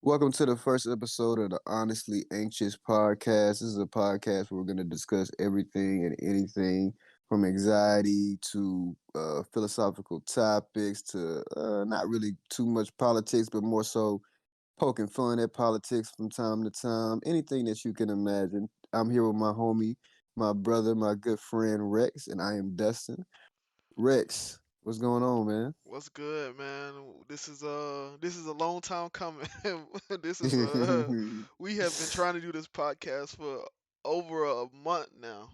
Welcome to the first episode of the Honestly Anxious podcast. This is a podcast where we're going to discuss everything and anything from anxiety to philosophical topics to not really too much politics, but more so poking fun at politics from time to time. Anything that you can imagine. I'm here with my homie, my brother, my good friend Rex, and I am Dustin. Rex, what's going on, man? What's good, man? This is a long time coming. this is We have been trying to do this podcast for over a month now.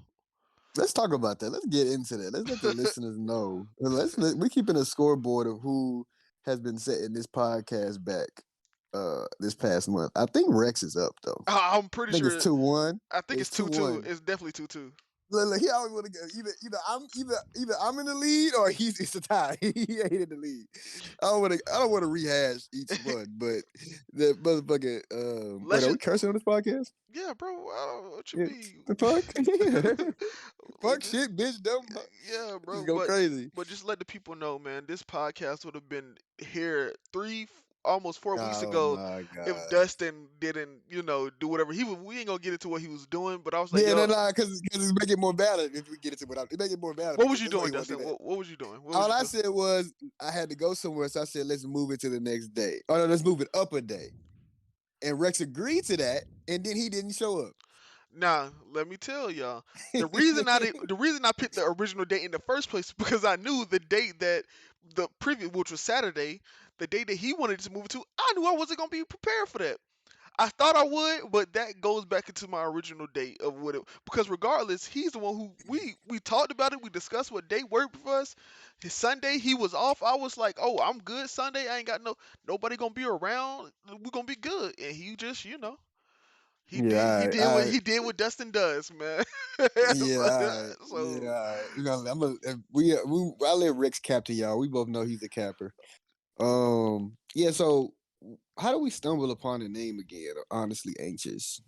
Let's talk about that. Let's get into that. Let's let the listeners know. We're keeping a scoreboard of who has been setting this podcast back this past month. I think Rex is up though. I'm I pretty think it's sure. 2-1. I think It's it's two 2-2. one. It's definitely 2-2. Look, he always want to go either I'm in the lead or it's a tie. He ain't in the lead. I don't want to rehash each one, but the motherfucking Let's wait, are we just, cursing on this podcast? yeah, bro. I don't know what you Yeah, mean. the fuck? We Fuck just, shit, bitch, dumb. yeah, Just bro. go crazy. But just let the people know, man. This podcast would have been here almost 4 weeks Oh ago my if god. Dustin didn't, do whatever he was. We ain't gonna get into what he was doing, but I was like, Yeah, no, yo, no, because it's make it more valid if we get into it make it more valid what was because you that's why doing, you want to do Dustin? that. What was you doing? What was All you I doing? said was I had to go somewhere, so I said let's move it to the next day. Oh no, let's move it up a day. And Rex agreed to that, and then he didn't show up. Now, let me tell y'all, the reason I picked the original date in the first place is because I knew the date that the previous, which was Saturday, the date that he wanted to move it to, I knew I wasn't gonna be prepared for that. I thought I would, but that goes back into my original date of what it, because regardless, he's the one who we talked about it, we discussed what day worked for us. His Sunday, he was off. I was like, oh, I'm good Sunday. I ain't got nobody gonna be around. We're gonna be good. And he just, he Yeah, did he all right, did all what right. he did what Dustin does, man. Yeah, so, all right. Yeah, so all right. I let Rex cap to y'all. We both know he's a capper. Yeah. So, how do we stumble upon the name again? Honestly, anxious.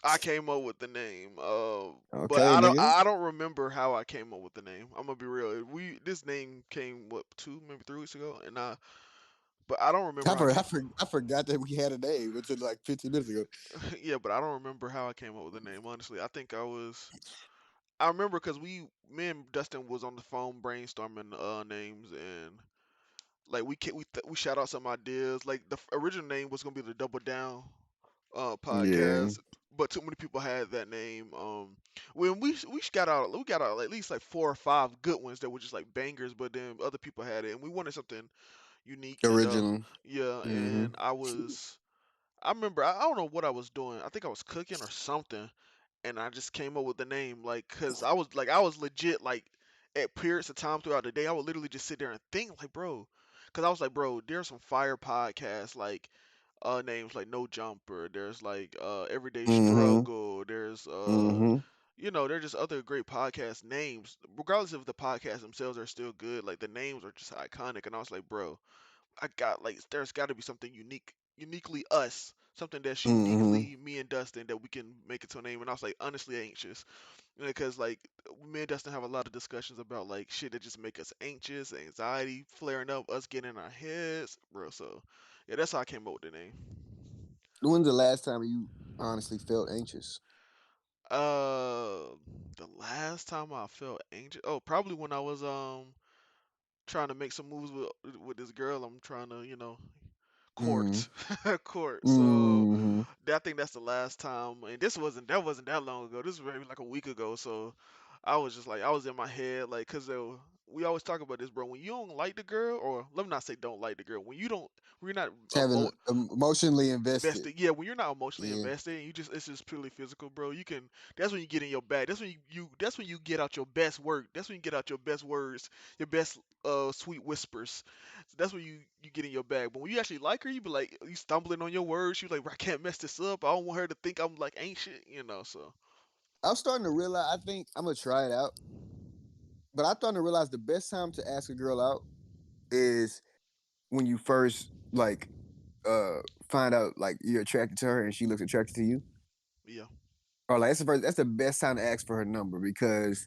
I came up with the name. But Okay, I don't nigga. I don't remember how I came up with the name. I'm gonna be real. This name came what 2 maybe 3 weeks ago, but I don't remember how I came. I forgot that we had a name until like 15 minutes ago. Yeah, but I don't remember how I came up with the name. Honestly, I think I remember because me and Dustin was on the phone brainstorming names, and like we shout out some ideas. Like the original name was gonna be the Double Down Yeah. podcast, but too many people had that name. When we got out at least like 4 or 5 good ones that were just like bangers, but then other people had it, and we wanted something unique. And Original. yeah, Mm-hmm. and I remember I don't know what I was doing. I think I was cooking or something, and I just came up with the name, like, cause I was legit like at periods of time throughout the day I would literally just sit there and think like, bro, cause I was like, bro, there's some fire podcasts like names like No Jumper, there's like Everyday Mm-hmm. Struggle, there's Mm-hmm. there's just other great podcast names. Regardless if the podcasts themselves are still good, like the names are just iconic. And I was like, bro, I got like there's got to be something uniquely us, something that's Mm-hmm. uniquely me and Dustin that we can make it to a name. And I was like, honestly anxious, because like me and Dustin have a lot of discussions about like shit that just make us anxious, anxiety flaring up, us getting in our heads, bro. So yeah, that's how I came up with the name. When's the last time you honestly felt anxious? Uh, the last time I felt anxious, oh, probably when I was trying to make some moves with this girl. I'm trying to, Mm-hmm. court, court. So Mm-hmm. I think that's the last time. And that wasn't that long ago. This was maybe like a week ago. So I was just like I was in my head like because we always talk about this, bro. When you don't like the girl, or let me not say don't like the girl. When you're not Having emotionally invested. invested. Yeah, when you're not emotionally Yeah. invested, and it's just purely physical, bro. That's when you get in your bag. That's when you get out your best work. That's when you get out your best words, your best sweet whispers. So that's when you get in your bag. But when you actually like her, you be like you stumbling on your words. You like, "Bro, I can't mess this up. I don't want her to think I'm like ain't shit. So I'm starting to realize I think I'm gonna try it out. But I'm starting to realize the best time to ask a girl out is when you first like uh find out like you're attracted to her and she looks attracted to you. yeah. Or like that's the best time to ask for her number because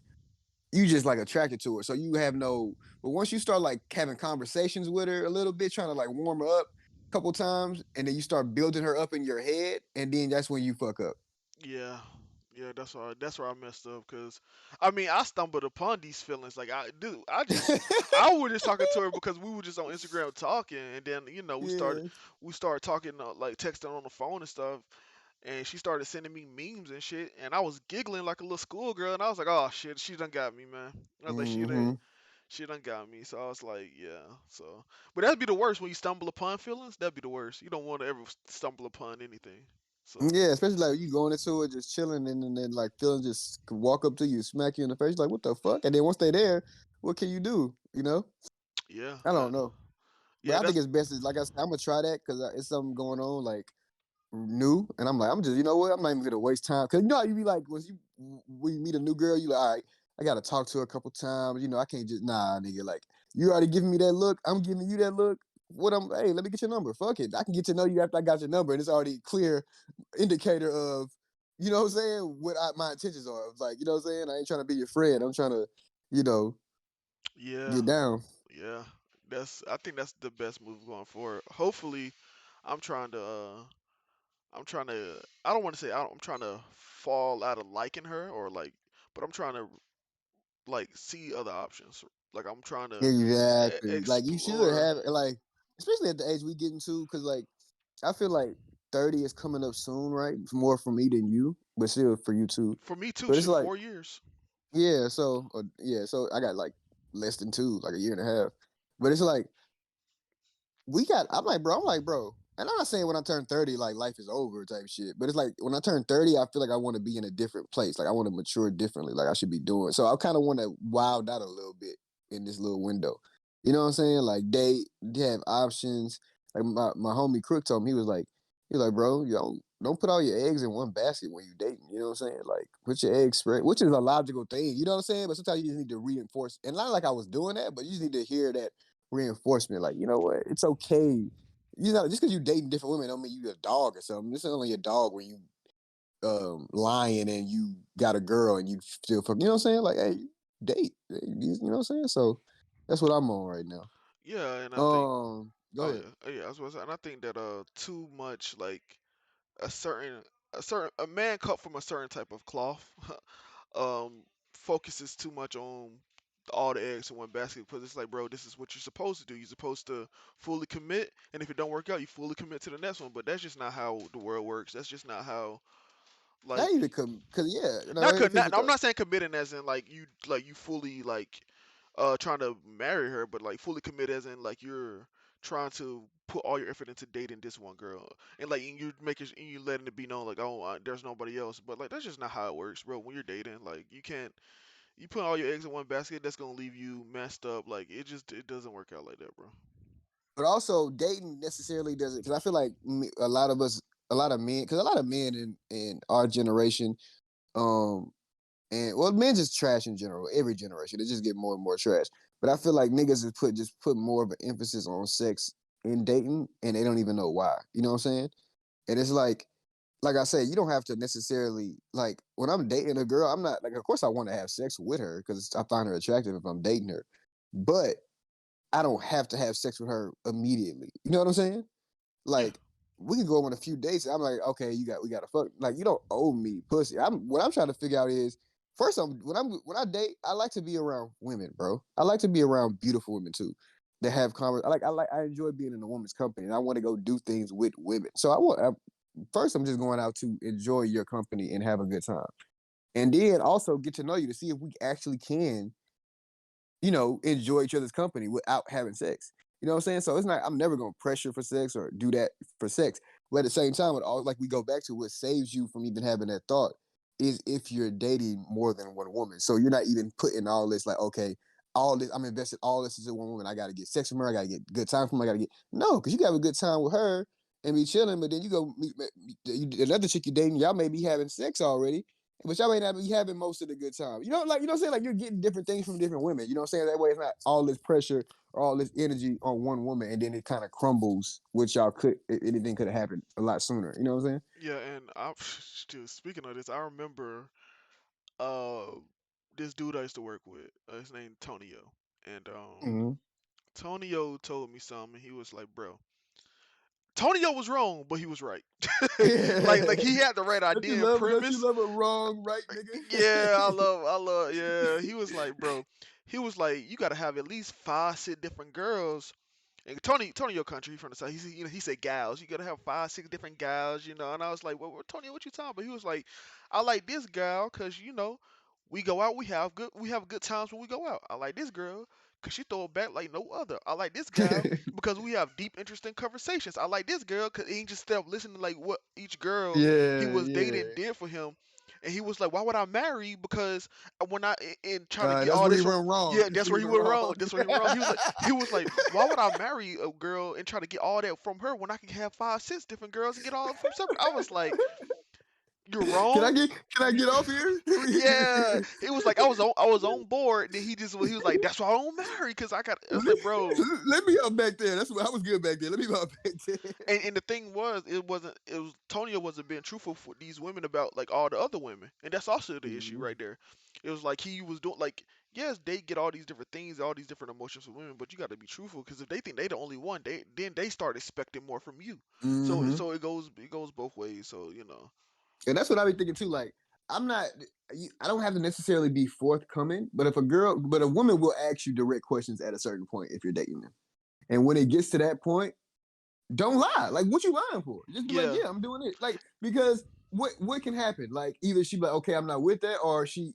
you just like attracted to her. So you have no but once you start like having conversations with her a little bit, trying to like warm her up, couple times, and then you start building her up in your head, and then that's when you fuck up. Yeah, yeah, that's where I messed up. Cause I mean, I stumbled upon these feelings. Like I was just talking to her because we were just on Instagram talking, and then Yeah. we started talking like texting on the phone and stuff, and she started sending me memes and shit, and I was giggling like a little schoolgirl, and I was like, oh shit, she done got me, man. I was like, Mm-hmm. she done got me. So I was like, yeah. So, but that'd be the worst when you stumble upon feelings. That'd be the worst. You don't want to ever stumble upon anything. So. Yeah, especially like you going into it just chilling, and then like feeling just walk up to you, smack you in the face, like what the fuck? And then once they there, what can you do? You know? Yeah, I don't know, but yeah, I think that's it's best is like I said, I'm gonna try that because it's something going on like new, and I'm like, I'm just, you know what? I'm not even gonna waste time because you know how you be like when you meet a new girl, you like, all right, I gotta talk to her a couple times. You know, I can't just nigga. Like you already giving me that look, I'm giving you that look. What I'm, hey, let me get your number. Fuck it, I can get to know you after I got your number, and it's already clear indicator of, you know what I'm saying, my intentions are. Like, you know what I'm saying, I ain't trying to be your friend. I'm trying to, you know, yeah, get down. yeah. That's I think that's the best move going forward. Hopefully, I'm trying to. I'm trying to. I don't want to say I'm trying to fall out of liking her or like, but I'm trying to like see other options. Like I'm trying to Exactly. Like you should explore. have like, especially at the age we getting to, because like I feel like 30 is coming up soon, right? It's more for me than you, but still for you too. For me too. But it's Shit, like, 4 years. yeah, so I got like less than two, like a year and a half. But it's like I'm like, bro, and I'm not saying when I turn 30, like life is over type shit, but it's like when I turn 30, I feel like I want to be in a different place. Like I want to mature differently, like I should be doing. So I kind of want to wild out a little bit in this little window. You know what I'm saying? Like they have options. Like my homie Crook told me, he was like, bro, you don't put all your eggs in one basket when you dating. You know what I'm saying? Like put your eggs spread, which is a logical thing. You know what I'm saying? But sometimes you just need to reinforce. And not like I was doing that, but you just need to hear that reinforcement. Like, you know what? It's okay. You know, just because you dating different women don't mean you a dog or something. This is only a dog when you lying and you got a girl and you still fuck. You know what I'm saying? Like, hey, date. You know what I'm saying? So that's what I'm on right now. Yeah, and I think. Go Oh ahead. yeah, oh, yeah. I was about to say, and I think that too much like a certain a man cut from a certain type of cloth um focuses too much on all the eggs in one basket because it's like, bro, this is what you're supposed to do. You're supposed to fully commit, and if it don't work out, you fully commit to the next one. But that's just not how the world works. That's just not how Not like even because yeah, you know, not, if it's not with I'm the not saying committing as in like you fully like trying to marry her, but like fully commit as in like you're trying to put all your effort into dating this one girl, and like and you making and you letting it be known like, oh, there's nobody else. But like that's just not how it works, bro. When you're dating, like you can't you put all your eggs in one basket. That's gonna leave you messed up. Like it doesn't work out like that, bro. but also dating necessarily doesn't, because I feel like a lot of us, a lot of men, because a lot of men in our generation, um and well, men just trash in general. Every generation, they just get more and more trash. But I feel like niggas is put more of an emphasis on sex in dating, and they don't even know why. You know what I'm saying? And it's like I said, you don't have to necessarily like when I'm dating a girl. I'm not like, of course, I want to have sex with her because I find her attractive if I'm dating her, but I don't have to have sex with her immediately. You know what I'm saying? Yeah, Like we can go on a few dates. I'm like, okay, we gotta fuck. Like you don't owe me pussy. What I'm trying to figure out is first, when I date, I like to be around women, bro. I like to be around beautiful women too. That have convers. I enjoy being in a woman's company, and I want to go do things with women. So first, I'm just going out to enjoy your company and have a good time, and then also get to know you to see if we actually can, enjoy each other's company without having sex. You know what I'm saying? So it's not, I'm never gonna pressure for sex or do that for sex. But at the same time, like we go back to what saves you from even having that thought is if you're dating more than one woman. So you're not even putting all this like, okay, all this, I'm invested all this into one woman. I gotta get sex from her, I gotta get good time from her, I gotta get no, because you can have a good time with her and be chilling, but then you go meet another chick you're dating, y'all may be having sex already, but y'all may not be having most of the good time. You know what I'm saying? Like you're getting different things from different women. You know what I'm saying? That way it's not all this pressure or all this energy on one woman and then it kind of crumbles, which anything could have happened a lot sooner. You know what I'm saying? yeah. And I dude, speaking of this, I remember uh this dude I used to work with. His name Tonio, and Mm-hmm. Tonio told me something. He was like, bro, Tonio was wrong, but he was right. Like he don't had the right idea and you premise. love a wrong right Yeah, nigga? I love. Yeah, he was like, bro, he was like, you gotta have at least 5, 6 different girls. And Tony, your country, he from the south. He said gals. You gotta have 5, 6 different gals, And I was like, well, Tony, what you talking about? He was like, I like this gal because we go out, we have good times when we go out. I like this girl because she throw it back like no other. I like this gal because we have deep, interesting conversations. I like this girl because he just stopped listening to like what each girl he Yeah, was dating yeah. did for him. And he was like, "Why would I marry?" Because when I and trying to get That's all where he this from, went wrong. yeah, That's that's where where he he went went wrong. wrong. That's where he went wrong. He was like, "Why would I marry a girl and try to get all that from her when I can have 5, 6 different girls and get all from separate?" I was like, "You're can I wrong." get can I get off here? Yeah, it was like I was on board. Then he was like, "That's why I don't marry because I got." I was like, "Bro." Let me up back there. That's what I was good back there. Let me up back there. And the thing was, it was Tonio wasn't being truthful for these women about like all the other women, and that's also the issue Mhm. right there. It was like he was doing like, yes, they get all these different things, all these different emotions from women, but you got to be truthful because if they think they the only one, they start expecting more from you. Mhm. So it goes both ways. So And that's what I be thinking too. Like, I'm not. I don't have to necessarily be forthcoming, but if but a woman will ask you direct questions at a certain point if you're dating them, and when it gets to that point, don't lie. Like, what you lying for? Just be like, yeah, yeah, I'm doing it. Like, because what can happen? Like, either she be like, okay, I'm not with that, or she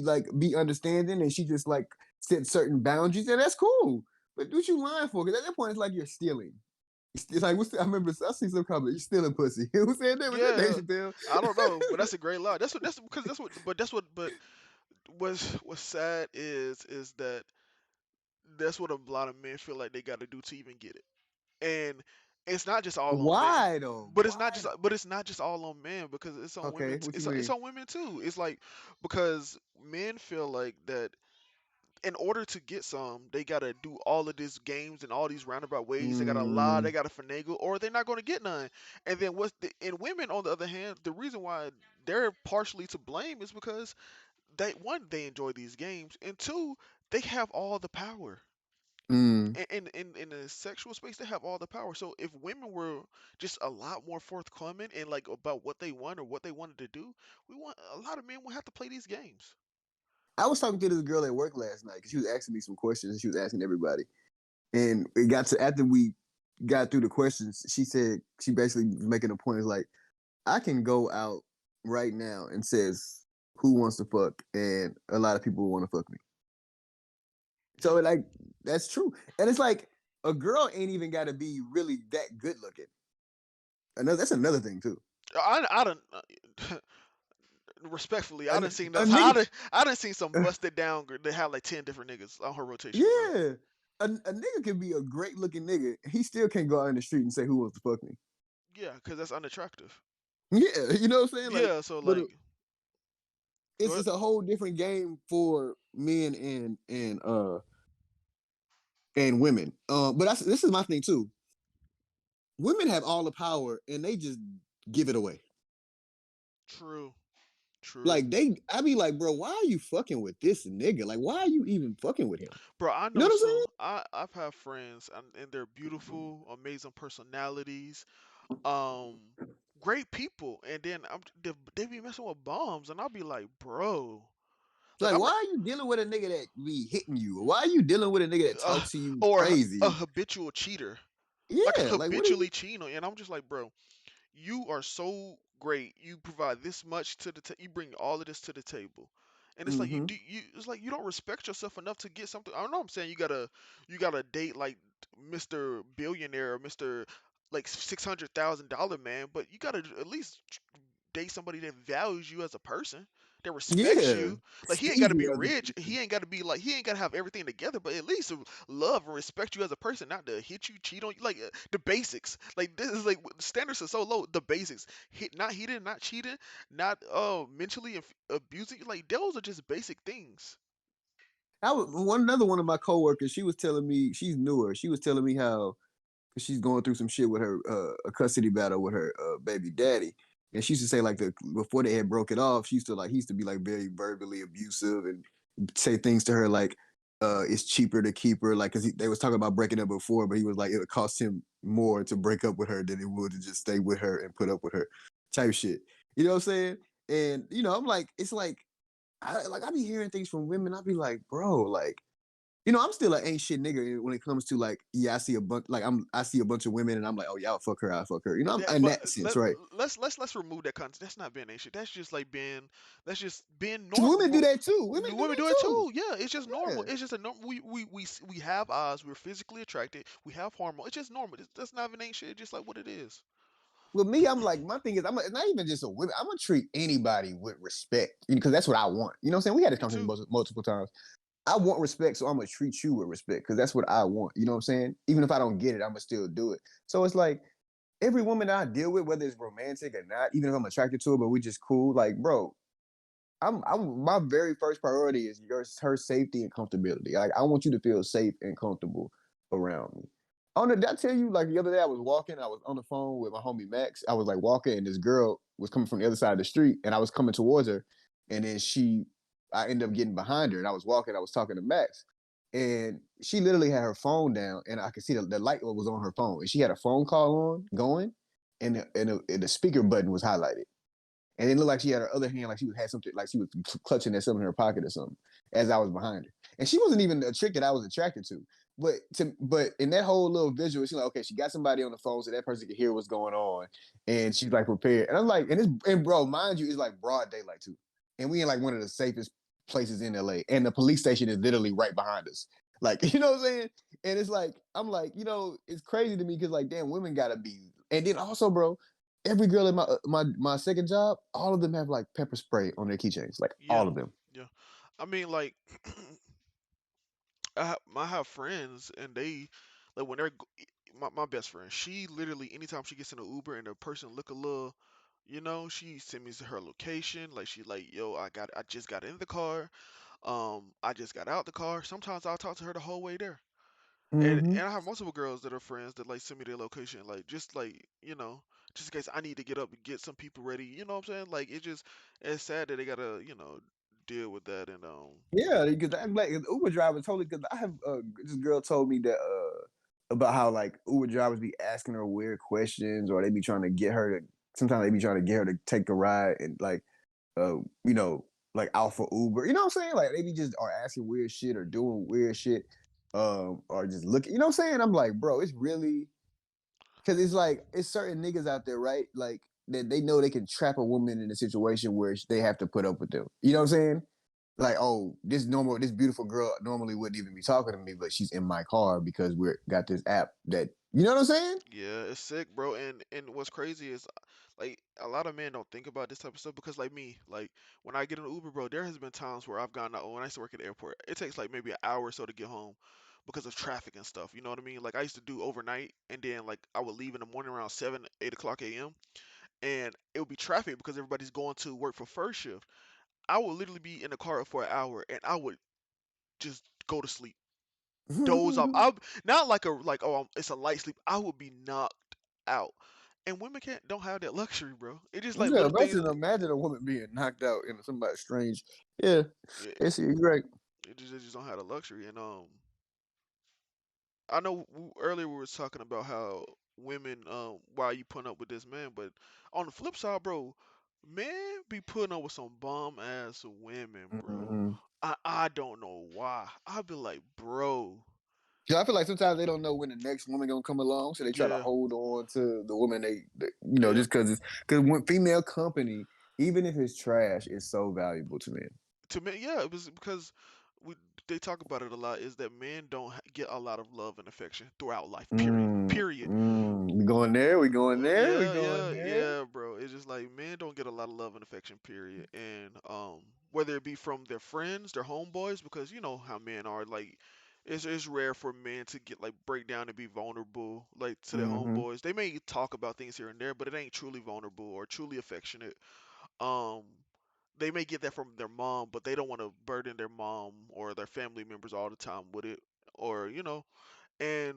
like be understanding and she just like set certain boundaries, and that's cool. But what you lying for? Because at that point, it's like you're stealing. It's like I remember I see some comment. You stealing pussy. Who said that? Was that Dave yeah. Chappelle? I don't know, but that's a great lie. That's because but what's sad is that that's what a lot of men feel like they got to do to even get it. And it's not just all on men, Why though? Why though? but it's not just all on men because it's on women. Okay, what you It's mean? on women too. It's like because men feel like that in order to get some, they gotta do all of these games and all these roundabout ways. They gotta lie, they Mm, gotta finagle, or they're not gonna get none. And then and women on the other hand, the reason why they're partially to blame is because they enjoy these games, and two, they have all the power mm. in the sexual space. They have all the power. So if women were just a lot more forthcoming and like about what they want or what they wanted to do, we want a lot of men would have to play these games. I was talking to this girl at work last night because she was asking me some questions and she was asking everybody. And it got to after we got through the questions, she said she basically was making a point is like, I can go out right now and says who wants to fuck, and a lot of people want to fuck me. So Yeah, like that's true. And it's like a girl ain't even gotta be really that good looking. That's another thing too. I don't. Respectfully, A, I done seen a us. nigga, I done seen some busted down girl that have like 10 different niggas on her rotation, bro. yeah. A nigga can be a great looking nigga. He still can't go out in the street and say who wants to fuck me. Yeah, because that's unattractive. Yeah, you know what I'm saying? Like, Yeah, so but like, go ahead. it's a whole different game for men and women. But this is my thing too. Women have all the power and they just give it away. True, true. Like I be like, bro, why are you fucking with this nigga? Like, why are you even fucking with him? Bro, I You know know what I'm some. saying? I've had friends, and they're beautiful, amazing personalities, great people, and then they be messing with bombs, and I'll be like, bro, like Like, why are you dealing with a nigga that be hitting you? Why are you dealing with a nigga that uh, talks to you or a crazy? habitual cheater, like Yeah, like what are you? habitually cheating on you, and I'm just like, bro, you are so great. You provide this much to you bring all of this to the table. And it's like Mm-hmm. it's like you don't respect yourself enough to get something. I don't know. I'm saying you gotta date like Mr. Billionaire or Mr. like $600,000 man, but you gotta at least date somebody that values you as a person, that respects Yeah, you. Like he ain't got to Stevie be as a rich. person. He ain't got to be like he ain't got to have everything together, but at least love and respect you as a person, not to hit you, cheat on you, like the basics. Like this is like the standards are so low. The basics, not hitting, not cheating, not mentally abusing. Like those are just basic things. I was another one of my coworkers. She was telling me she's newer. She was telling me how because she's going through some shit with her a custody battle with her baby daddy. And she used to say like before they had broke it off, she used to like he used to be like very verbally abusive and say things to her like it's cheaper to keep her, like, because they was talking about breaking up before, but he was like, it would cost him more to break up with her than it would to just stay with her and put up with her, type shit. You know what I'm saying? And I'm like, it's like, I be hearing things from women. I be like, bro, like, I'm still an ain't shit nigga when it comes to, like, yeah, I see a bunch of women and I'm like, oh yeah, I'll fuck her, I'll fuck her. I'm Yeah, in but that sense, right? let's remove that concept. That's not being ancient. That's just like being that's just being Because women do normal. that too. Women do Women that do it too. too. Yeah, it's just normal. Yeah. It's just a normal. We have eyes. We're physically attracted. We have hormone. It's just normal. That's not even ain't shit. It's just like what it is. With me, I'm like, my thing is, it's not even just a women. I'm gonna treat anybody with respect because that's what I want. You know what I'm saying? We had this Me conversation too. multiple times. I want respect, so I'm gonna treat you with respect because that's what I want. You know what I'm saying? Even if I don't get it, I'm gonna still do it. So it's like every woman that I deal with, whether it's romantic or not, even if I'm attracted to her, but we just cool, like, bro, I'm my very first priority is her safety and comfortability. Like, I want you to feel safe and comfortable around me. Did I tell you, like, the other day I was walking, I was on the phone with my homie Max. I was like walking and this girl was coming from the other side of the street and I was coming towards her. And then I ended up getting behind her and I was walking, I was talking to Max. And she literally had her phone down and I could see the light was on her phone. And she had a phone call on going and the speaker button was highlighted. And it looked like she had her other hand, like she had something, like she was clutching at something in her pocket or something. As I was behind her, and she wasn't even a trick that I was attracted to. But in that whole little visual, she's like, okay, she got somebody on the phone, so that person could hear what's going on, and she's like prepared. And I'm like, and bro, mind you, it's like broad daylight too, and we in like one of the safest places in LA, and the police station is literally right behind us. Like, you know what I'm saying? And it's like, I'm like, it's crazy to me because like, damn, women gotta be. And then also, bro, every girl in my second job, all of them have like pepper spray on their keychains, like all Yeah, of them. yeah. I mean, like, I have friends and they like when my best friend. She literally anytime she gets in an Uber and the person look a little, she send me her location. Like she like, yo, I just got in the car. I just got out the car. Sometimes I'll talk to her the whole way there. And Mm-hmm. I have multiple girls that are friends that like send me their location, like just like just in case I need to get up and get some people ready. You know what I'm saying? Like it's sad that they gotta deal with that and Yeah, because I'm like Uber drivers totally. Because I have this girl told me that about how like Uber drivers be asking her weird questions, or they be trying to get her to. Sometimes they be trying to get her to take a ride and like uh you know like Alpha Uber. You know what I'm saying? Like they be just are asking weird shit or doing weird shit, or just looking. You know what I'm saying? I'm like, bro, it's really because it's like it's certain niggas out there, right? Like that they know they can trap a woman in a situation where they have to put up with them. You know what I'm saying? Like, oh, this beautiful girl normally wouldn't even be talking to me, but she's in my car because we're got this app that you know what I'm saying? yeah, it's sick, bro. And what's crazy is like a lot of men don't think about this type of stuff because like me, like when I get an Uber, bro, there has been times where I've gone out when I used to work at the airport. It takes like maybe an hour or so to get home because of traffic and stuff. You know what I mean? Like I used to do overnight and then like I would leave in the morning around 7, 8 o'clock a.m. and it would be traffic because everybody's going to work for first shift. I would literally be in the car for an hour and I would just go to sleep, doze off. I not like a like oh it's a light sleep. I would be knocked out, and women can't don't have that luxury, bro. It just like Yeah, little things. imagine a woman being knocked out in somebody strange. Yeah, It, it's you're right. they just don't have the luxury. And I know earlier we were talking about how women why you putting up with this man, but on the flip side, bro, men be putting up with some bum ass women, bro. Mm-hmm. I don't know why. I be like, bro, Yeah, I feel like sometimes they don't know when the next woman gonna come along, so they try to yeah, hold on to the woman yeah. just because when female company, even if it's trash, is so valuable to men. To me, yeah, it was because we they talk about it a lot. Is that men don't get a lot of love and affection throughout life. Period. Period. We going there. We going there. We Yeah, going yeah, there. yeah, bro. It's just like men don't get a lot of love and affection. Period. And whether it be from their friends, their homeboys, because you know how men are. Like, it's rare for men to get like break down and be vulnerable like to their Mm-hmm. homeboys. They may talk about things here and there, but it ain't truly vulnerable or truly affectionate. um they may get that from their mom, but they don't want to burden their mom or their family members all the time with it, or and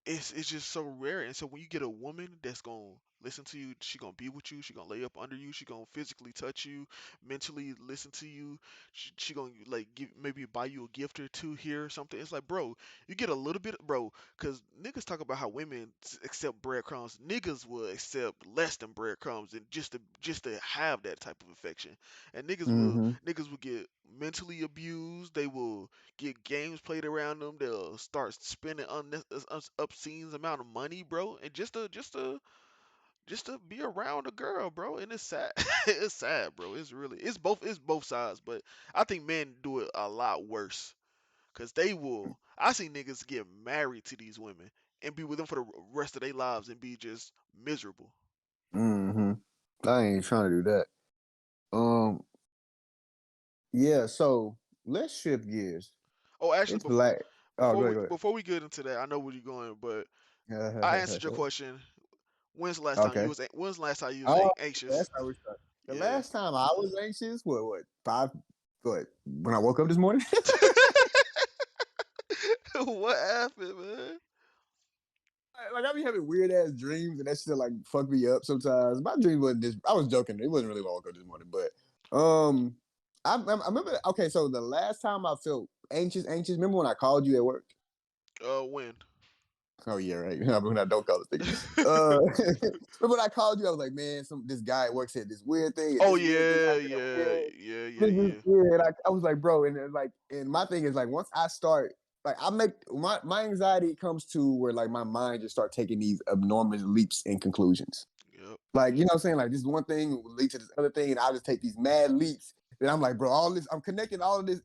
it's just so rare. And so when you get a woman that's gonna listen to you, she gonna be with you, she gonna lay up under you, she gonna physically touch you, mentally listen to you, she gonna like give maybe buy you a gift or two here or something. It's like, bro, you get a little bit, bro, because niggas talk about how women accept breadcrumbs. Niggas will accept less than breadcrumbs and just to have that type of affection. And Mm-hmm. niggas will get mentally abused. They will get games played around them. They'll start spending obscene amount of money, bro, and just to be around a girl, bro. And it's sad. It's sad, bro. It's both sides, but I think men do it a lot worse because they will. I see niggas get married to these women and be with them for the rest of their lives and be just miserable. Mm-hmm. I ain't trying to do that. Um, yeah, so let's shift gears. Oh, actually, It's before black. Oh, before go we ahead, before we get into that, I know where you're going, but I answered your go question. okay. When's the last time you was Oh, anxious? that's how we start. The Yeah. last time I was anxious, what, when I woke up this morning? What happened, man? Like I be having weird ass dreams, and that shit like fuck me up sometimes. My dream wasn't this. I was joking. It wasn't really when I woke up this morning, but I remember. Okay, so the last time I felt anxious. Remember when I called you at work? When? Oh yeah, right. When I don't call this thing. Remember when I called you? I was like, man, this guy works at this weird thing, and Oh this weird thing yeah, happened over yeah, here. yeah, yeah, This yeah. yeah, and I was like, bro, and my thing is like once I start, like I make my anxiety comes to where like my mind just start taking these enormous leaps and conclusions. Yep. Like, you know what I'm saying? Like this one thing will lead to this other thing, and I'll just take these mad leaps. Then I'm like, bro, all this, I'm connecting all of this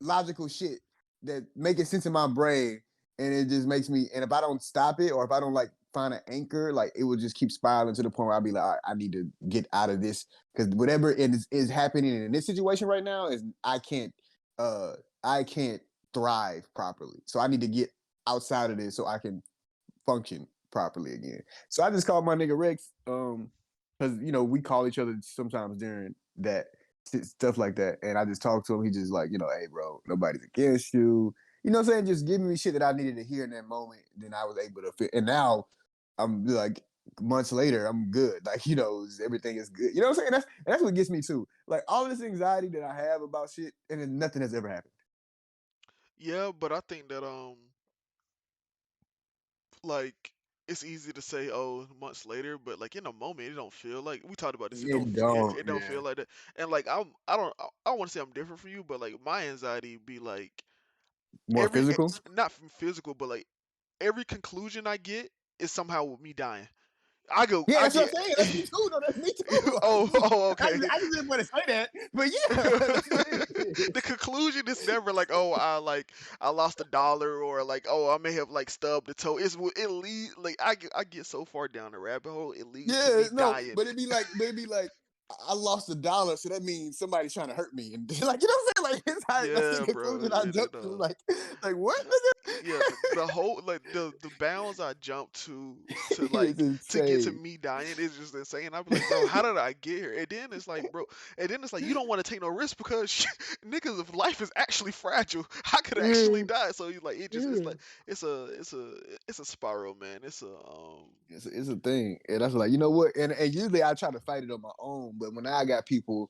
logical shit that making sense in my brain. And it just makes me, and if I don't stop it or if I don't like find an anchor, like it will just keep spiraling to the point where I'll be like, all right, I need to get out of this. Cause whatever is happening in this situation right now is uh I can't thrive properly. So I need to get outside of this so I can function properly again. So I just called my nigga Rex, because we call each other sometimes during that stuff like that, and I just talked to him. He just like, hey, bro, nobody's against you. You know what I'm saying? Just giving me shit that I needed to hear in that moment. Then I was able to fit. And now I'm like months later, I'm good. Like everything is good. You know what I'm saying? That's what gets me too. Like all this anxiety that I have about shit, and then nothing has ever happened. Yeah, but I think that like it's easy to say months later, but like in a moment it don't feel like we talked about this. It don't It feel it, don't, it don't yeah. feel like that. And like I don't want to say I'm different from you, but like my anxiety be like More every physical. not from physical, but like every conclusion I get is somehow with me dying. I go, Yeah, I that's what get. I'm saying. That's me too. No, that's me too. Oh, okay. I just didn't want to say that, but yeah, that's what it The is. conclusion is never like, oh, I lost $1, or like, oh, I may have like stubbed a toe. It lead like I get so far down the rabbit hole, it leads to Yeah, me no, dying. but it'd be like, I lost $1, so that means somebody's trying to hurt me, and like what I'm saying, like that's the Yeah, bro. conclusion I And jumped to. Like what, yeah, yeah, the whole like the bounds I jumped to nigga? It's like to get to insane. me dying is just insane. I'd be like, bro, how did I get here? And then it's like, bro, and then it's like you don't want to take no risk because niggas, if life is actually fragile, I could actually Yeah, die. So you like it's yeah. like it's a spiral, man. It's a It's a thing, and that's like, you know what, and usually I try to fight it on my own, but when I got people,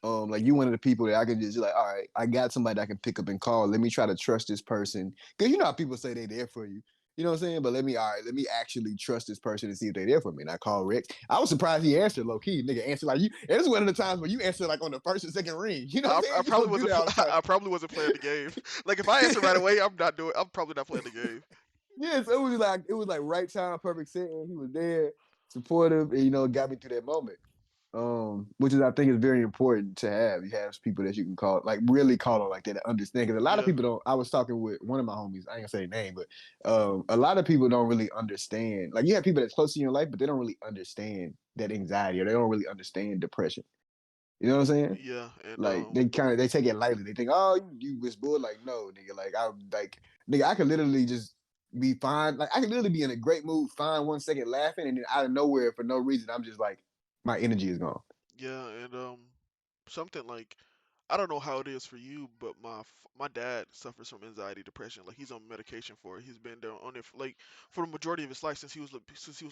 like you one of the people that I can just like, all right, I got somebody I can pick up and call. Let me try to trust this person. Cause you know how people say they there for you. You know what I'm saying? But let me actually trust this person and see if they there for me. And I call Rex. I was surprised he answered low key. Nigga answered like you. It was one of the times where you answered like on the first and second ring. You know what I'm I saying? You probably don't do wasn't that all the time. I probably wasn't playing the game. Like if I answer right away, I'm probably not playing the game. Yeah, so it was like right time, perfect setting. He was there, supportive, and got me through that moment. Which is I think is very important to have. You have people that you can call, like really call on like that to understand. Because a lot of Yeah, people don't. I was talking with one of my homies. I ain't gonna say name, but a lot of people don't really understand. Like you have people that's close to you in life, but they don't really understand that anxiety, or they don't really understand depression. You know what I'm saying? yeah, and Like they take it lightly. They think, oh, you was bored. Like no, nigga. Nigga, I could literally just be fine. Like I could literally be in a great mood, fine 1 second laughing, and then out of nowhere for no reason, I'm just like my energy is gone. yeah, and something like I don't know how it is for you, but my dad suffers from anxiety, depression. Like he's on medication for it. He's been there on it for the majority of his life since he was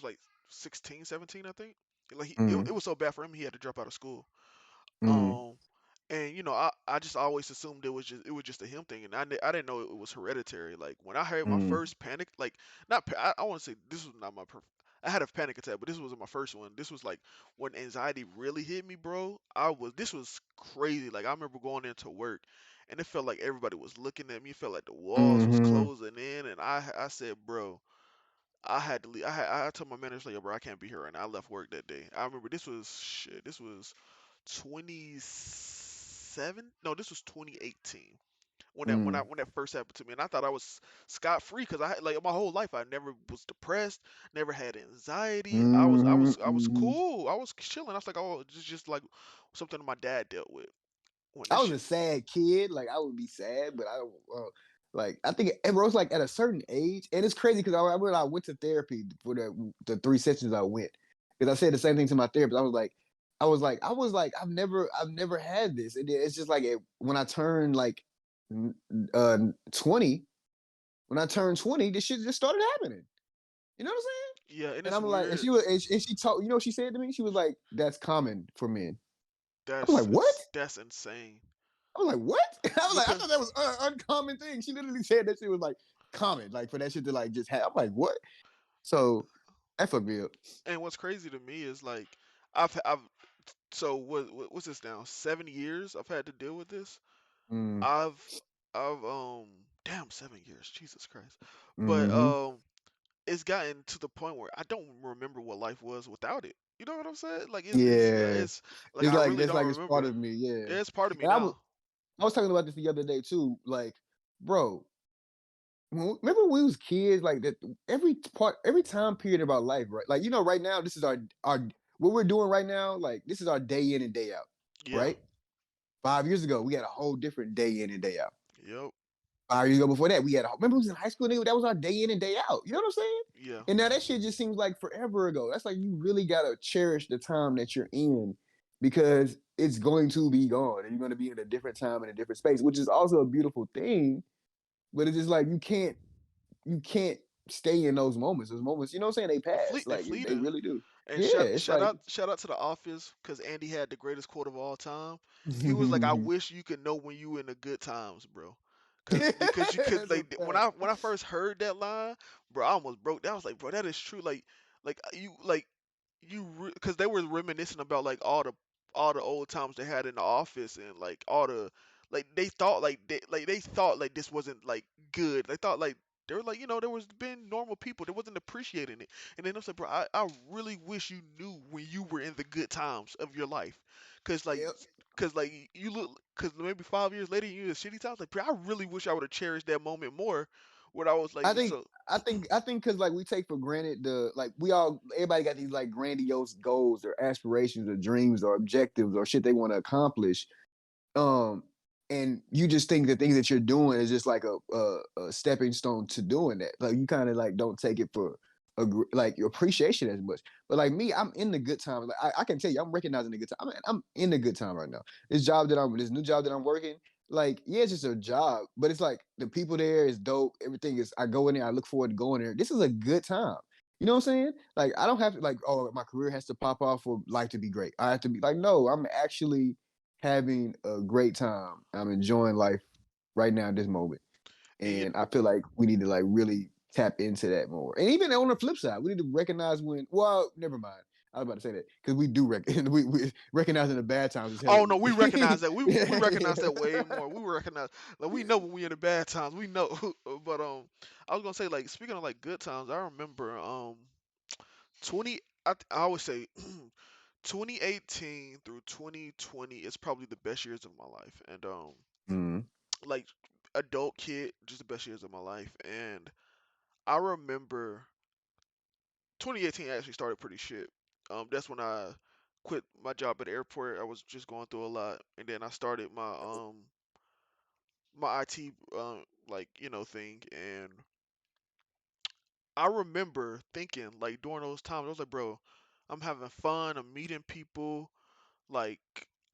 like 16, 17, I think. Like it Mm, was so bad for him he had to drop out of school. mm, Um, and I just always assumed it was just a him thing, and I didn't know it was hereditary. Like when I had my mm, first panic, like not I want to say this was not my I had a panic attack, but this wasn't my first one. This was like when anxiety really hit me, bro. This was crazy. Like I remember going into work, and it felt like everybody was looking at me. It felt like the walls was mm-hmm, closing in, and I said, bro. I had to leave. I told my manager like, yo, bro, I can't be here right now. I left work that day. I remember this was shit. This was 27. No, this was 2018 when mm, when that first happened to me, and I thought I was scot free because I had like my whole life I never was depressed, never had anxiety. mm-hmm, I was mm-hmm. cool. I was chilling. I was like, oh, just like something my dad dealt with when I that was a shit. sad kid. Like I would be sad, but I don't. Like I think it was like at a certain age, and it's crazy because I went to therapy for the 3 sessions I went, because I said the same thing to my therapist. I've never had this, and it's just like when I turned like 20, when I turned 20, this shit just started happening. You know what I'm saying? Yeah, and And it's I'm like, and weird. she was, and she told, you know, what she said to me, she was like, "That's common for men." I was That's like, "What?" that's insane I was like, "What?" I was like, "I thought because that was an uncommon thing." She literally said that shit was like common, like for that shit to like just happen. I'm like, "What?" So that fucked me up. and what's crazy to me is like I've so what's this now? 7 years I've had to deal with this. Mm, I've I've damn 7 years, Jesus Christ. But mm-hmm. it's gotten to the point where I don't remember what life was without it. You know what I'm saying? Like Yeah, it's like it's I like really that's don't like it's part remember. of me. Yeah, It's part of me and now. I was talking about this the other day too. Like, bro, remember when we was kids? Like that every time period of our life, right? Like right now, this is our what we're doing right now. Like this is our day in and day out, Yeah. right? 5 years ago, we had a whole different day in and day out. Yep. 5 years ago before that, we had remember we was in high school, nigga, that was our day in and day out. You know what I'm saying? Yeah. And now that shit just seems like forever ago. That's like you really gotta cherish the time that you're in, because it's going to be gone and you're gonna be in a different time and a different space, which is also a beautiful thing. But it's just like you can't stay in those moments. Those moments, you know what I'm saying? They pass. They Like they fleeting. really do. And Yeah, it's like shout out to the Office because Andy had the greatest quote of all time. He was like, "I wish you could know when you in the good times, bro." Because you could that's a like fact. when I first heard that line, bro, I almost broke down. I was like, "Bro, that is true." Because they were reminiscing about like all the old times they had in the office and like all the like they thought like this wasn't like good. They thought like they were like there was been normal people. They wasn't appreciating it. And then I was like, bro, I really wish you knew when you were in the good times of your life, cause like. Yep. Cause like you look, cause maybe 5 years later you in the shitty times. Like, bro, I really wish I would have cherished that moment more. Where I was like, I think so I think because like we take for granted everybody got these like grandiose goals or aspirations or dreams or objectives or shit they want to accomplish. Um, and you just think the things that you're doing is just like a stepping stone to doing that. Like you kind of like don't take it for like your appreciation as much. But like me, I'm in the good times. Like I can tell you, I'm recognizing the good time. I'm in the good time right now. This new job that I'm working. Like yeah, it's just a job, but it's like the people there is dope. Everything is. I go in there. I look forward to going there. This is a good time. You know what I'm saying? Like I don't have to like, oh, my career has to pop off for life to be great. I have to be like, no, I'm actually having a great time. I'm enjoying life right now at this moment. and you And I feel like we need to like really tap into that more. And even on the flip side, we need to recognize well, never mind. I was about to say that because we do we recognizing the bad times is hella Oh no, we easy. recognize that. We recognize that way more. We recognize like we know when we in the bad times. We know. But I was gonna say like speaking of like good times, I remember 20. I always say 2018 through 2020 is probably the best years of my life, and Mm, like adult kid, just the best years of my life. And I remember 2018 actually started pretty shit. That's when I quit my job at the airport. I was just going through a lot, and then I started my IT like thing, and I remember thinking like during those times I was like, bro, I'm having fun, I'm meeting people, like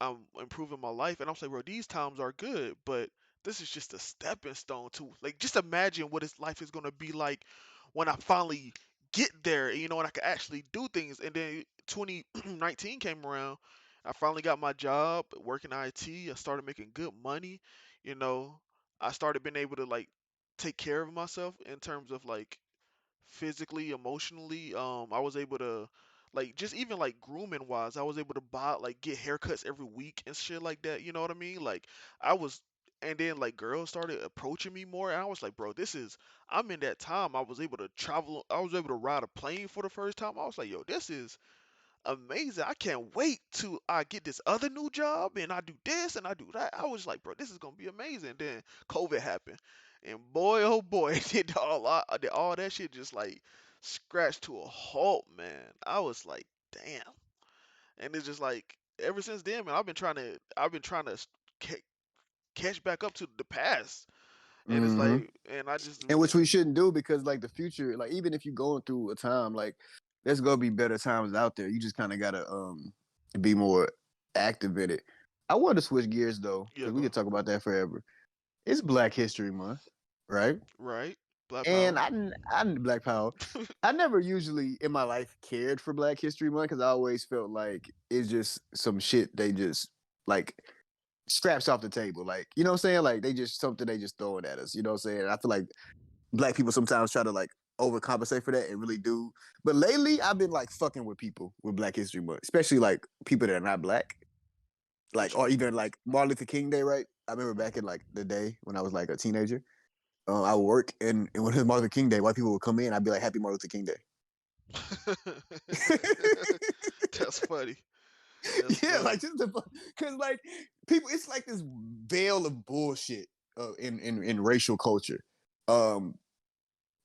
I'm improving my life, and I'm like, bro, these times are good, but this is just a stepping stone to like just imagine what his life is gonna be like when I finally get there, and I can actually do things. And then 2019 came around, I finally got my job working IT. I started making good money, you know. I started being able to like take care of myself in terms of like physically, emotionally. I was able to like just even like grooming wise, I was able to buy like get haircuts every week and shit like that. You know what I mean? Like I was and then like girls started approaching me more and I was like, bro, I'm in that time. I was able to travel, I was able to ride a plane for the first time. I was like, yo, this is amazing. I can't wait to I get this other new job and I do this and I do that. I was like, bro, this is gonna be amazing. Then COVID happened, and boy, oh boy, did all that shit just like scratched to a halt, man. I was like, damn. And it's just like ever since then, man, I've been trying to catch back up to the past, and it's Mm-hmm. like, and I just And which we shouldn't do because like the future, like even if you're going through a time, like there's gonna be better times out there. You just kind of gotta be more active in it. I want to switch gears though, yeah, because we go could talk about that forever. It's Black History Month, right? right, Black And Power. I Black Power. I never usually in my life cared for Black History Month because I always felt like it's just some shit they just like scraps off the table. Like, you know what I'm saying? Like they just something they just throwing at us. You know what I'm saying? I feel like Black people sometimes try to like overcompensate for that and really do. But lately I've been like fucking with people with Black History Month, especially like people that are not black. What Like you or mean? even like Martin Luther King Day, right? I remember back in like the day when I was like a teenager. I would work and when it was Martin Luther King Day, white people would come in. I'd be like, "Happy Martin Luther King Day." That's funny. That's Yeah, funny. like just because like people, it's like this veil of bullshit in racial culture, um,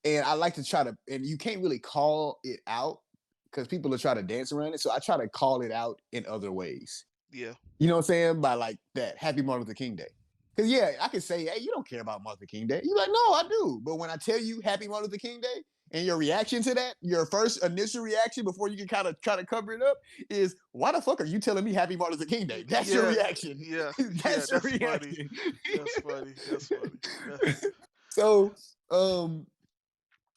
and I like to try to, and you can't really call it out because people are trying to dance around it. So I try to call it out in other ways. Yeah. You know what I'm saying? By like that, Happy Martin Luther King Day. Because yeah, I can say, hey, you don't care about Martin Luther King Day. You're like, no, I do. But when I tell you Happy Martin Luther King Day, and your reaction to that, your first initial reaction before you can kind of try to cover it up is, why the fuck are you telling me Happy Martin Luther King Day? That's your Yeah, reaction. yeah, yeah. That's your That's funny. reaction. That's funny. That's funny. So,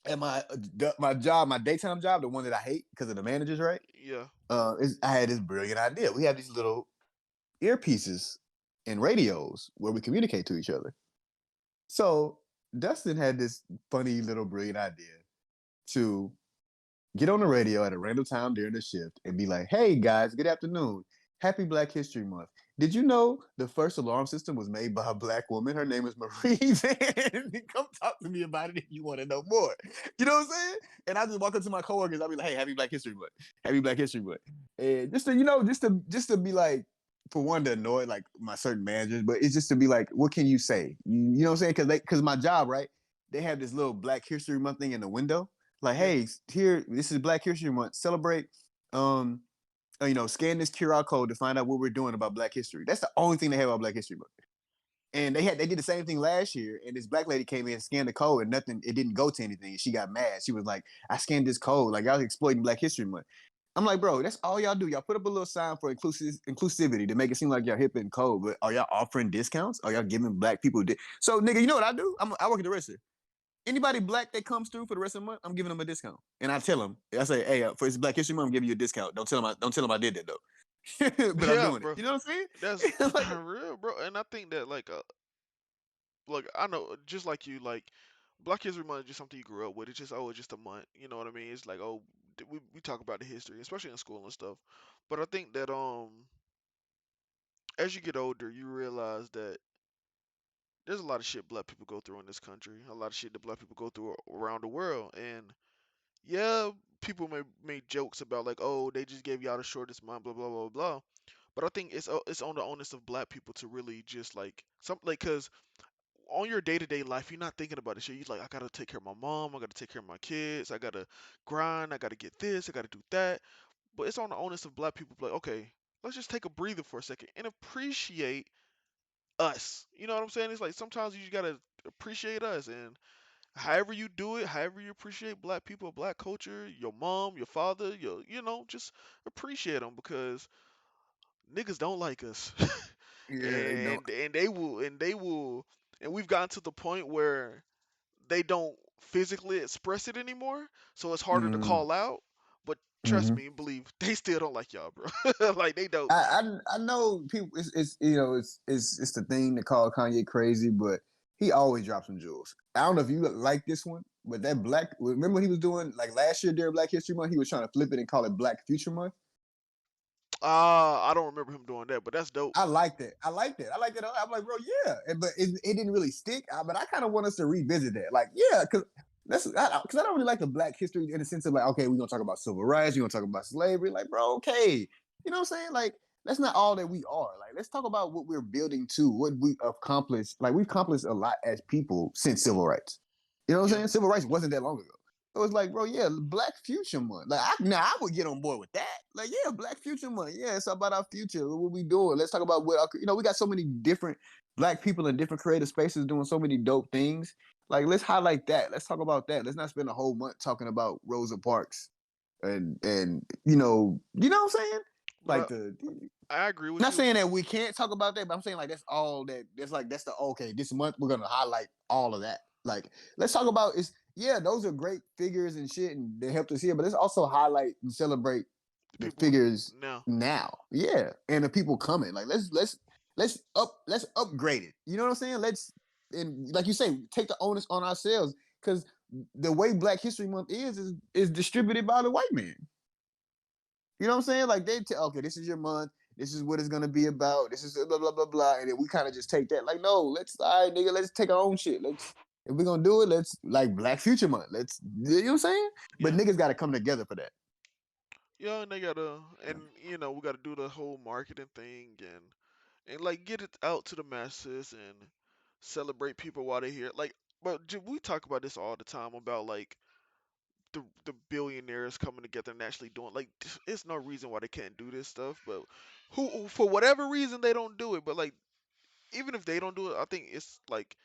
at my job, my daytime job, the one that I hate because of the managers, right? Yeah. I had this brilliant idea. We have these little earpieces and radios where we communicate to each other. So Dustin had this funny little brilliant idea to get on the radio at a random time during the shift and be like, "Hey guys, good afternoon. Happy Black History Month. Did you know the first alarm system was made by a black woman? Her name is Marie. Come talk to me about it if you want to know more." You know what I'm saying? And I just walk up to my coworkers. I'll be like, "Hey, Happy Black History Month. Happy Black History Month." And just to just to be like, for one, to annoy like my certain managers, but it's just to be like, what can you say? You know what I'm saying? Because my job, right? They have this little Black History Month thing in the window, like, Yeah. hey, here, this is Black History Month. Celebrate, um, scan this QR code to find out what we're doing about Black history. That's the only thing they have about Black History Month. And they did the same thing last year. And this black lady came in and scanned the code, and nothing, it didn't go to anything. And she got mad. She was like, "I scanned this code. Like y'all exploiting Black History Month." I'm like, bro, that's all y'all do. Y'all put up a little sign for inclusivity to make it seem like y'all hip and cold. But are y'all offering discounts? Are y'all giving black people? So, nigga, you know what I do? I work at the register. Anybody black that comes through for the rest of the month, I'm giving them a discount. And I tell them, I say, hey, for it's Black History Month, I'm giving you a discount. Don't tell them I did that though. But I'm Yeah, doing it. bro. You know what I'm That's saying? Like, real, bro. And I think that like I know, just like you, like Black History Month is just something you grew up with. It's just it's just a month. You know what I mean? It's like we talk about the history, especially in school and stuff. But I think that as you get older, you realize that there's a lot of shit black people go through in this country, a lot of shit that black people go through around the world. And yeah, people may make jokes about like, oh, they just gave y'all the shortest month, blah blah blah blah. But I think it's on the onus of black people to really just like some like, cause on your day to day life, you're not thinking about this shit. You're like, I gotta take care of my mom, I gotta take care of my kids, I gotta grind, I gotta get this, I gotta do that. But it's on the onus of black people to be like, okay, let's just take a breather for a second and appreciate us. You know what I'm saying? It's like sometimes you just gotta appreciate us, and however you do it, however you appreciate black people, black culture, your mom, your father, just appreciate them, because niggas don't like us, Yeah, they don't. and they will, and we've gotten to the point where they don't physically express it anymore, so it's harder to Hmm. call out. But trust Hmm. me and believe, they still don't like y'all, bro. Like they don't. I know people. It's it's the thing to call Kanye crazy, but he always drops some jewels. I don't know if you like this one, but that black. Remember what he was doing like last year during Black History Month? He was trying to flip it and call it Black Future Month. I don't remember him doing that, but that's dope. I liked it. I liked it. I liked it. I'm like, bro, yeah. But it didn't really stick. But I kind of want us to revisit that. Like, yeah, because I don't really like the Black history in the sense of like, okay, we're gonna talk about civil rights. We're gonna talk about slavery. Like, bro, okay, you know what I'm saying? Like, that's not all that we are. Like, let's talk about what we're building to, what we accomplished. Like, we've accomplished a lot as people since civil rights. You know what I'm Yeah, saying? Civil rights wasn't that long ago. It was like, bro, yeah, Black Future Month. Like, now I would get on board with that. Like, yeah, Black Future Month. Yeah, it's about our future. What we doing? Let's talk about what we got so many different Black people in different creative spaces doing so many dope things. Like, let's highlight that. Let's talk about that. Let's not spend a whole month talking about Rosa Parks and you know what I'm saying? Like but the I agree with not you. saying that we can't talk about that, but I'm saying like that's all that that's like that's the okay, this month we're gonna highlight all of that. Like let's talk about it's yeah, those are great figures and shit and they helped us here, but let's also highlight and celebrate The the people figures now. now. Yeah. And the people coming. Like let's upgrade it. You know what I'm saying? Let's and like you say, take the onus on ourselves because the way Black History Month is distributed by the white man. You know what I'm saying? Like they tell, okay, this is your month. This is what it's gonna be about. This is blah blah blah blah, and then we kind of just take that. Like, no, let's all right, nigga, let's take our own shit. Let's if we're gonna do it, let's like Black Future Month. Let's you know what I'm saying? But Yeah. niggas got to come together for that. Yeah, and they gotta, and we gotta do the whole marketing thing, and like get it out to the masses and celebrate people while they're here. Like, but we talk about this all the time about like the billionaires coming together and actually doing like it's no reason why they can't do this stuff, but who for whatever reason they don't do it. But like even if they don't do it, I think it's like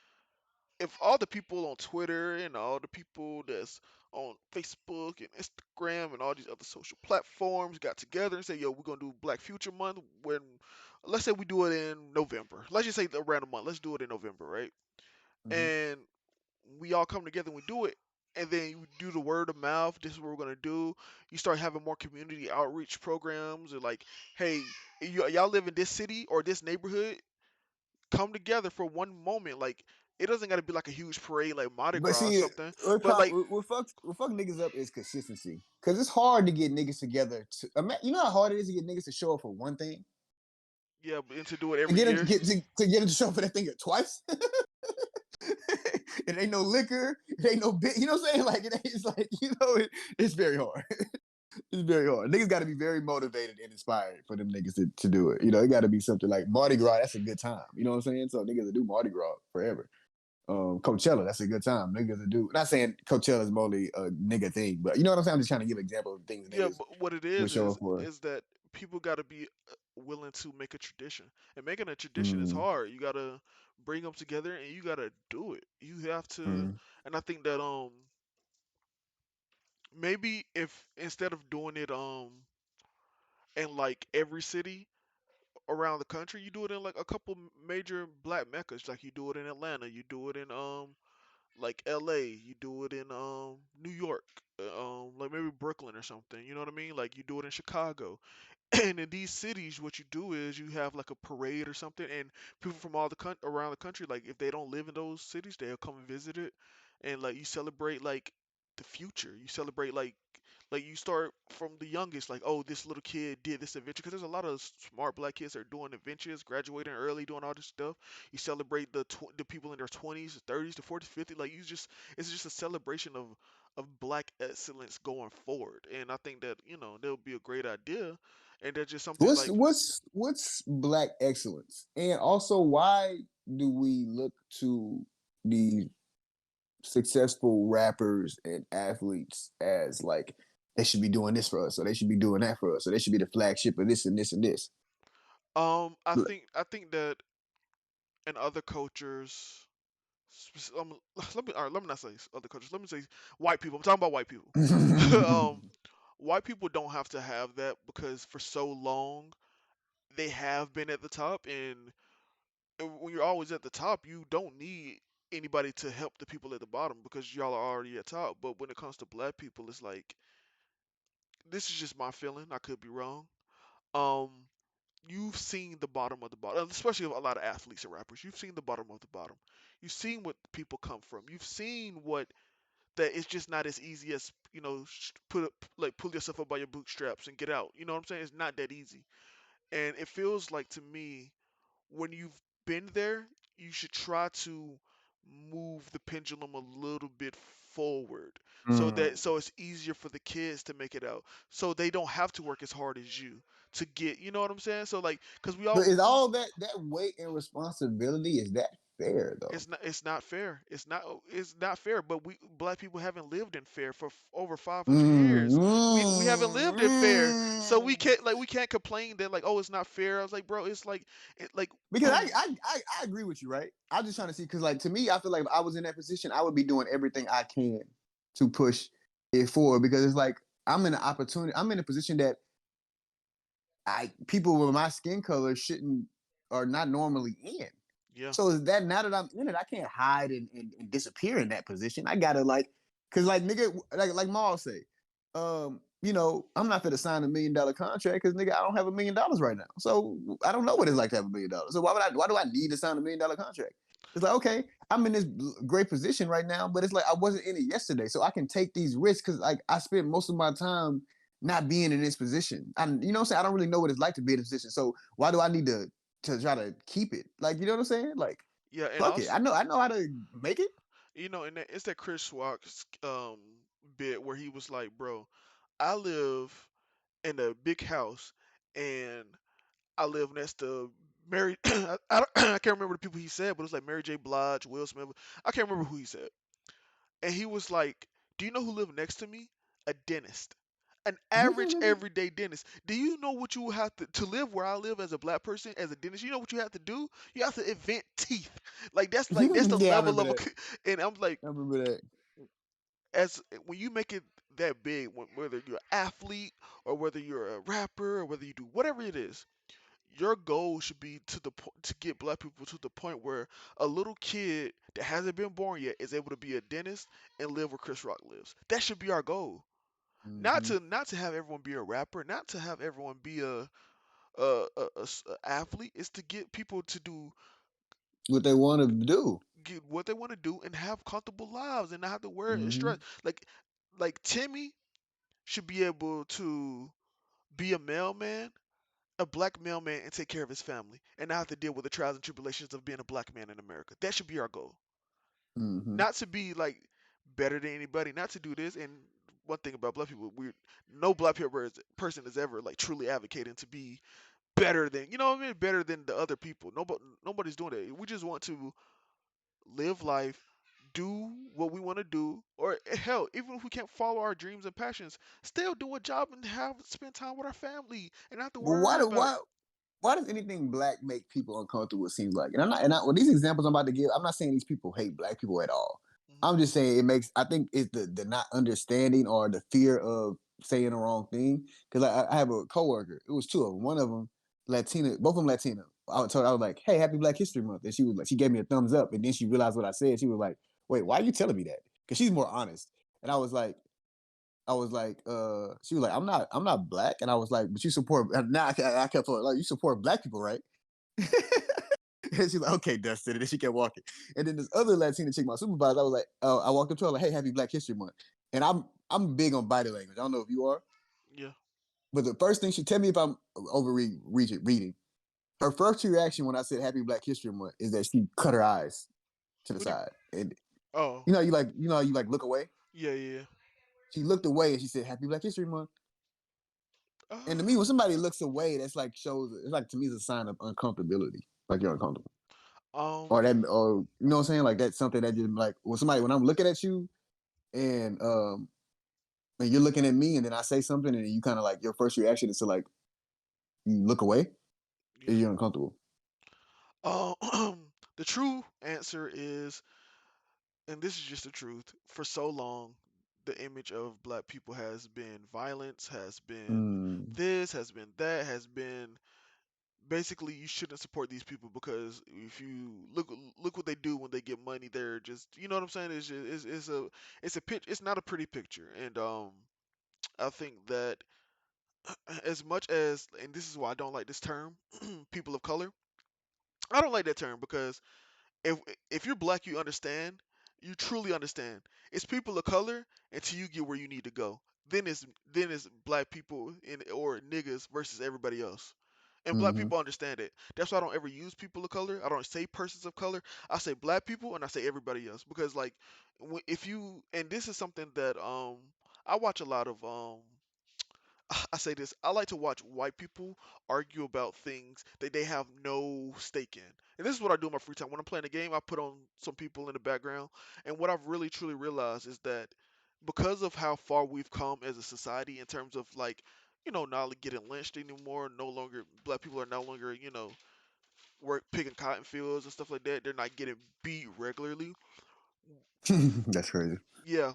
if all the people on Twitter and all the people that's on Facebook and Instagram and all these other social platforms got together and say, "Yo, we're gonna do Black Future Month." When, let's say we do it in November. Let's just say the random month. Let's do it in November, right? Mm-hmm. And we all come together and we do it. And then you do the word of mouth. This is what we're gonna do. You start having more community outreach programs, or like, hey, y'all live in this city or this neighborhood, come together for one moment. Like it doesn't got to be like a huge parade like Mardi But Gras or see, something. But like what fuck niggas up is consistency. Cause it's hard to get niggas together. You know how hard it is to get niggas to show up for one thing yeah, and to do it and every year. get them to show up for that thing twice. It ain't no liquor. It ain't no bit. You know what I'm saying? Like it's like it's very hard. It's very hard. Niggas got to be very motivated and inspired for them niggas to do it. You know, it got to be something like Mardi Gras. That's a good time. You know what I'm saying? So niggas that do Mardi Gras forever. Coachella, that's a good time. Niggas that do. Not saying Coachella is mostly a nigga thing, but you know what I'm saying? I'm just trying to give an example of things Yeah, niggas but what it would is show is up for. is that people got to be willing to make a tradition, and making a tradition is Mm, hard. You gotta bring them together, and you gotta do it. You have to, mm. and I think that maybe if instead of doing it in like every city around the country, you do it in like a couple major black meccas. Like you do it in Atlanta, you do it in like LA, you do it in New York, like maybe Brooklyn or something. You know what I mean? Like you do it in Chicago. And in these cities, what you do is you have like a parade or something, and people from all the around the country, like if they don't live in those cities, they'll come and visit it, and like you celebrate like the future. You celebrate like you start from the youngest, like oh this little kid did this adventure, because there's a lot of smart black kids that are doing adventures, graduating early, doing all this stuff. You celebrate the people in their 20s, 30s, to 40s, 50s. Like you just it's just a celebration of black excellence going forward, and I think that that would be a great idea, and that's just something What's like what's what's black excellence, and also why do we look to the successful rappers and athletes as like they should be doing this for us, or they should be doing that for us, or they should be the flagship of this and this and this. I think that in other cultures, let me not say other cultures. Let me say white people. I'm talking about white people. um, White people don't have to have that because for so long they have been at the top, and when you're always at the top, you don't need anybody to help the people at the bottom because y'all are already at top. But when it comes to black people, it's like this is just my feeling. I could be wrong. Um, you've seen the bottom of the bottom, especially a lot of athletes and rappers. You've seen the bottom of the bottom. You've seen what people come from. You've seen what that it's just not as easy as pull yourself up by your bootstraps and get out. You know what I'm saying? It's not that easy, and it feels like to me when you've been there, you should try to move the pendulum a little bit forward so it's easier for the kids to make it out so they don't have to work as hard as you to get, you know what I'm saying? So like cuz we But all is all that weight and responsibility, is that fair though? it's not fair. It's not fair, but we black people haven't lived in fair for over 500 Mm, years. We haven't mm, lived in fair. So mm. we can't complain that like oh it's not fair. I was like, bro, it's like it like Because I agree with you, right? I'm just trying to see because like to me, I feel like if I was in that position, I would be doing everything I can to push it forward because it's like I'm in an opportunity. I'm in a position that I people with my skin color shouldn't are not normally in. yeah. So is that now that I'm in it, I can't hide and disappear in that position. I gotta like, cause like nigga, like Maul say, I'm not gonna sign $1 million contract because nigga, I don't have $1 million right now. So I don't know what it's like to have $1 million. So why do I need to sign $1 million contract? It's like, okay, I'm in this great position right now, but it's like I wasn't in it yesterday. So I can take these risks because like I spent most of my time not being in this position. And you know what I'm saying? I don't really know what it's like to be in this position. So why do I need to try to keep it? Like, you know what I'm saying? Like, Yeah, and fuck it. also, I know how to make it. and it's that Chris Rock's bit where he was like, "Bro, I live in a big house, and I live next to Mary. I can't remember the people he said, but it was like Mary J. Blige, Will Smith. I can't remember who he said. And he was like, "Do you know who lived next to me? A dentist." An average everyday dentist. Do you know what you have to live where I live as a black person as a dentist? You know what you have to do? You have to invent teeth. Like that's the Yeah, I level remember of a that. and I'm like I remember that. as when you make it that big, whether you're an athlete or whether you're a rapper or whether you do whatever it is, your goal should be to get black people to the point where a little kid that hasn't been born yet is able to be a dentist and live where Chris Rock lives. That should be our goal. Mm-hmm. Not to have everyone be a rapper, not to have everyone be a athlete. It's to get people to What they want to do. get what they want to do and have comfortable lives and not have to worry and stress. Mm-hmm. Like Timmy should be able to be a mailman, a black mailman, and take care of his family, and not have to deal with the trials and tribulations of being a black man in America. That should be our goal. Mm-hmm. Not to be like better than anybody, not to do this. And one thing about black people, we no black person is ever like truly advocating to be better than you know what I mean, better than the other people. Nobody's doing that. We just want to live life, do what we want to do, or hell, even if we can't follow our dreams and passions, still do a job and have spend time with our family and not have to But why worry do about. why does anything black make people uncomfortable? It seems like, and I'm not, and with these examples I'm about to give, I'm not saying these people hate black people at all. Mhm. I'm just saying it makes. I think it's the not understanding or the fear of saying the wrong thing. Because I have a coworker. It was two of them. One of them Latina, both of them Latina. I was like, "Hey, Happy Black History Month," and she was like, she gave me a thumbs up, and then she realized what I said. She was like, "Wait, why are you telling me that?" Because she's more honest. And she was like, I'm not black. And I was like, but you support, now I kept telling her, like, you support black people, right? And she's like, okay, Dustin. And then she kept walking. And then this other Latina chick, my supervisor, I was like, I walked up to her, like, hey, happy Black History Month. And I'm big on body language. I don't know if you are, Yeah. but the first thing she tell me if I'm over reading, her first reaction when I said happy Black History Month is that she cut her eyes to the What do you? side. And Oh. you like look away? Yeah. Yeah. She looked away and she said, happy Black History Month. And to me, when Uh, somebody looks away, that's like shows. It's like to me, it's a sign of uncomfortability. Like you're uncomfortable, or um. that, or you know what I'm saying. Like that's something that just like when I'm looking at you, and and you're looking at me, and then I say something, and you kind of like your first reaction is to like you look away, and Yeah. you're uncomfortable. The true answer is, and this is just the truth. For so long, the image of black people has been violence, has been Mm, this, has been that, has been basically you shouldn't support these people because if you look what they do when they get money, they're just, you know what I'm saying? It's a pitch. It's not a pretty picture, and I think that as much as, and this is why I don't like this term, people of color. I don't like that term because if if you're black, you understand. You truly understand. It's people of color until you get where you need to go. Then it's black people or niggas versus everybody else. And black Mm-hmm. people understand it. That's why I don't ever use people of color. I don't say persons of color. I say black people and I say everybody else because like if you, and this is something that I watch a lot of I say this, I like to watch white people argue about things that they have no stake in. And this is what I do in my free time. When I'm playing a game, I put on some people in the background. And what I've really truly realized is that because of how far we've come as a society in terms of like, not getting lynched anymore, no longer black people are no longer, work picking cotton fields and stuff like that. They're not getting beat regularly. That's crazy. Yeah,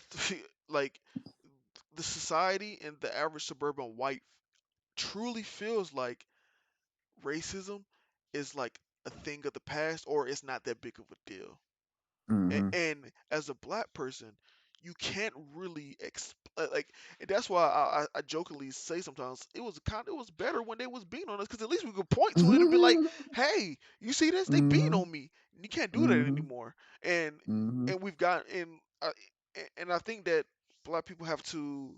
like the society and the average suburban white truly feels like racism is like a thing of the past or it's not that big of a deal. Mm-hmm. And as a black person, you can't really like, and that's why I jokingly say sometimes it was better when they was beating on us because at least we could point to it and be like, hey, you see this? They beating Mm-hmm. on me. You can't do that Mm-hmm. anymore. And Mm-hmm. we've got and I think that black people have to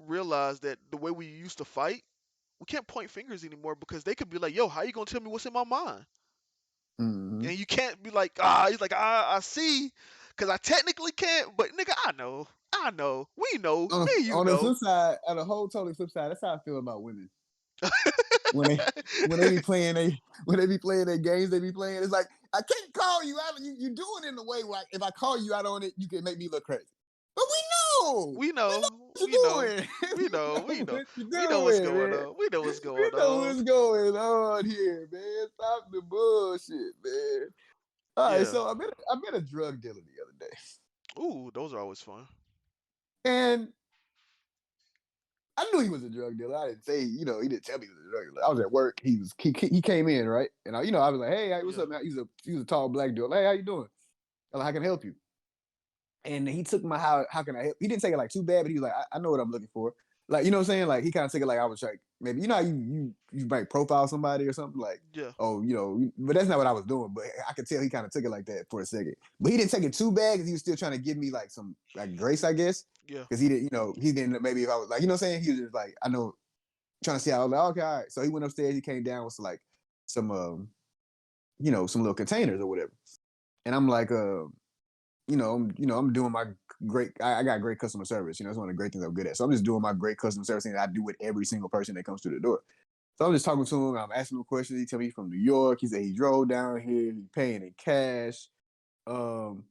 realize that the way we used to fight, we can't point fingers anymore because they could be like, "Yo, how you gonna tell me what's in my mind?" Mm-hmm. And you can't be like, he's like, I see, because I technically can't, but nigga, I know, we know, me and you On the know. flip side, on the whole totally flip side, that's how I feel about women. When they be playing their games, they be playing. It's like I can't call you out. You do it in a way like if I call you out on it, you can make me look crazy. But We we know know, what you're doing. we know what you're we know what's doing, going man. on. We know what's We going know on. what's going on here, man. Stop the bullshit, man. All right, Yeah. so I met a drug dealer the other day, Ooh, those are always fun. and I knew he was a drug dealer. I didn't say, he didn't tell me he was a drug dealer. I was at work. He came in, right? And I was like, hey, what's Yeah. up, man? He was a tall black dude. Like, hey, how you doing? I'm like, how can I help you? And he took my how can I help? He didn't take it like too bad, but he was like, I know what I'm looking for. Like, you know what I'm saying? Like he kind of took it like I was like, maybe how you might profile somebody or something like, Yeah. oh, but that's not what I was doing. But I could tell he kind of took it like that for a second. But he didn't take it too bad because he was still trying to give me like some like grace, I guess. Yeah. Because he didn't maybe if I was like, you know what I'm saying? He was just like, I know, trying to see how I was like, okay, all right. So he went upstairs, he came down with like some some little containers or whatever. And I'm like, I'm doing my great. I got great customer service. It's one of the great things I'm good at. So I'm just doing my great customer service thing that I do with every single person that comes through the door. So I'm just talking to him. I'm asking him questions. He tell me he's from New York. He said he drove down here. He paying in cash. Um,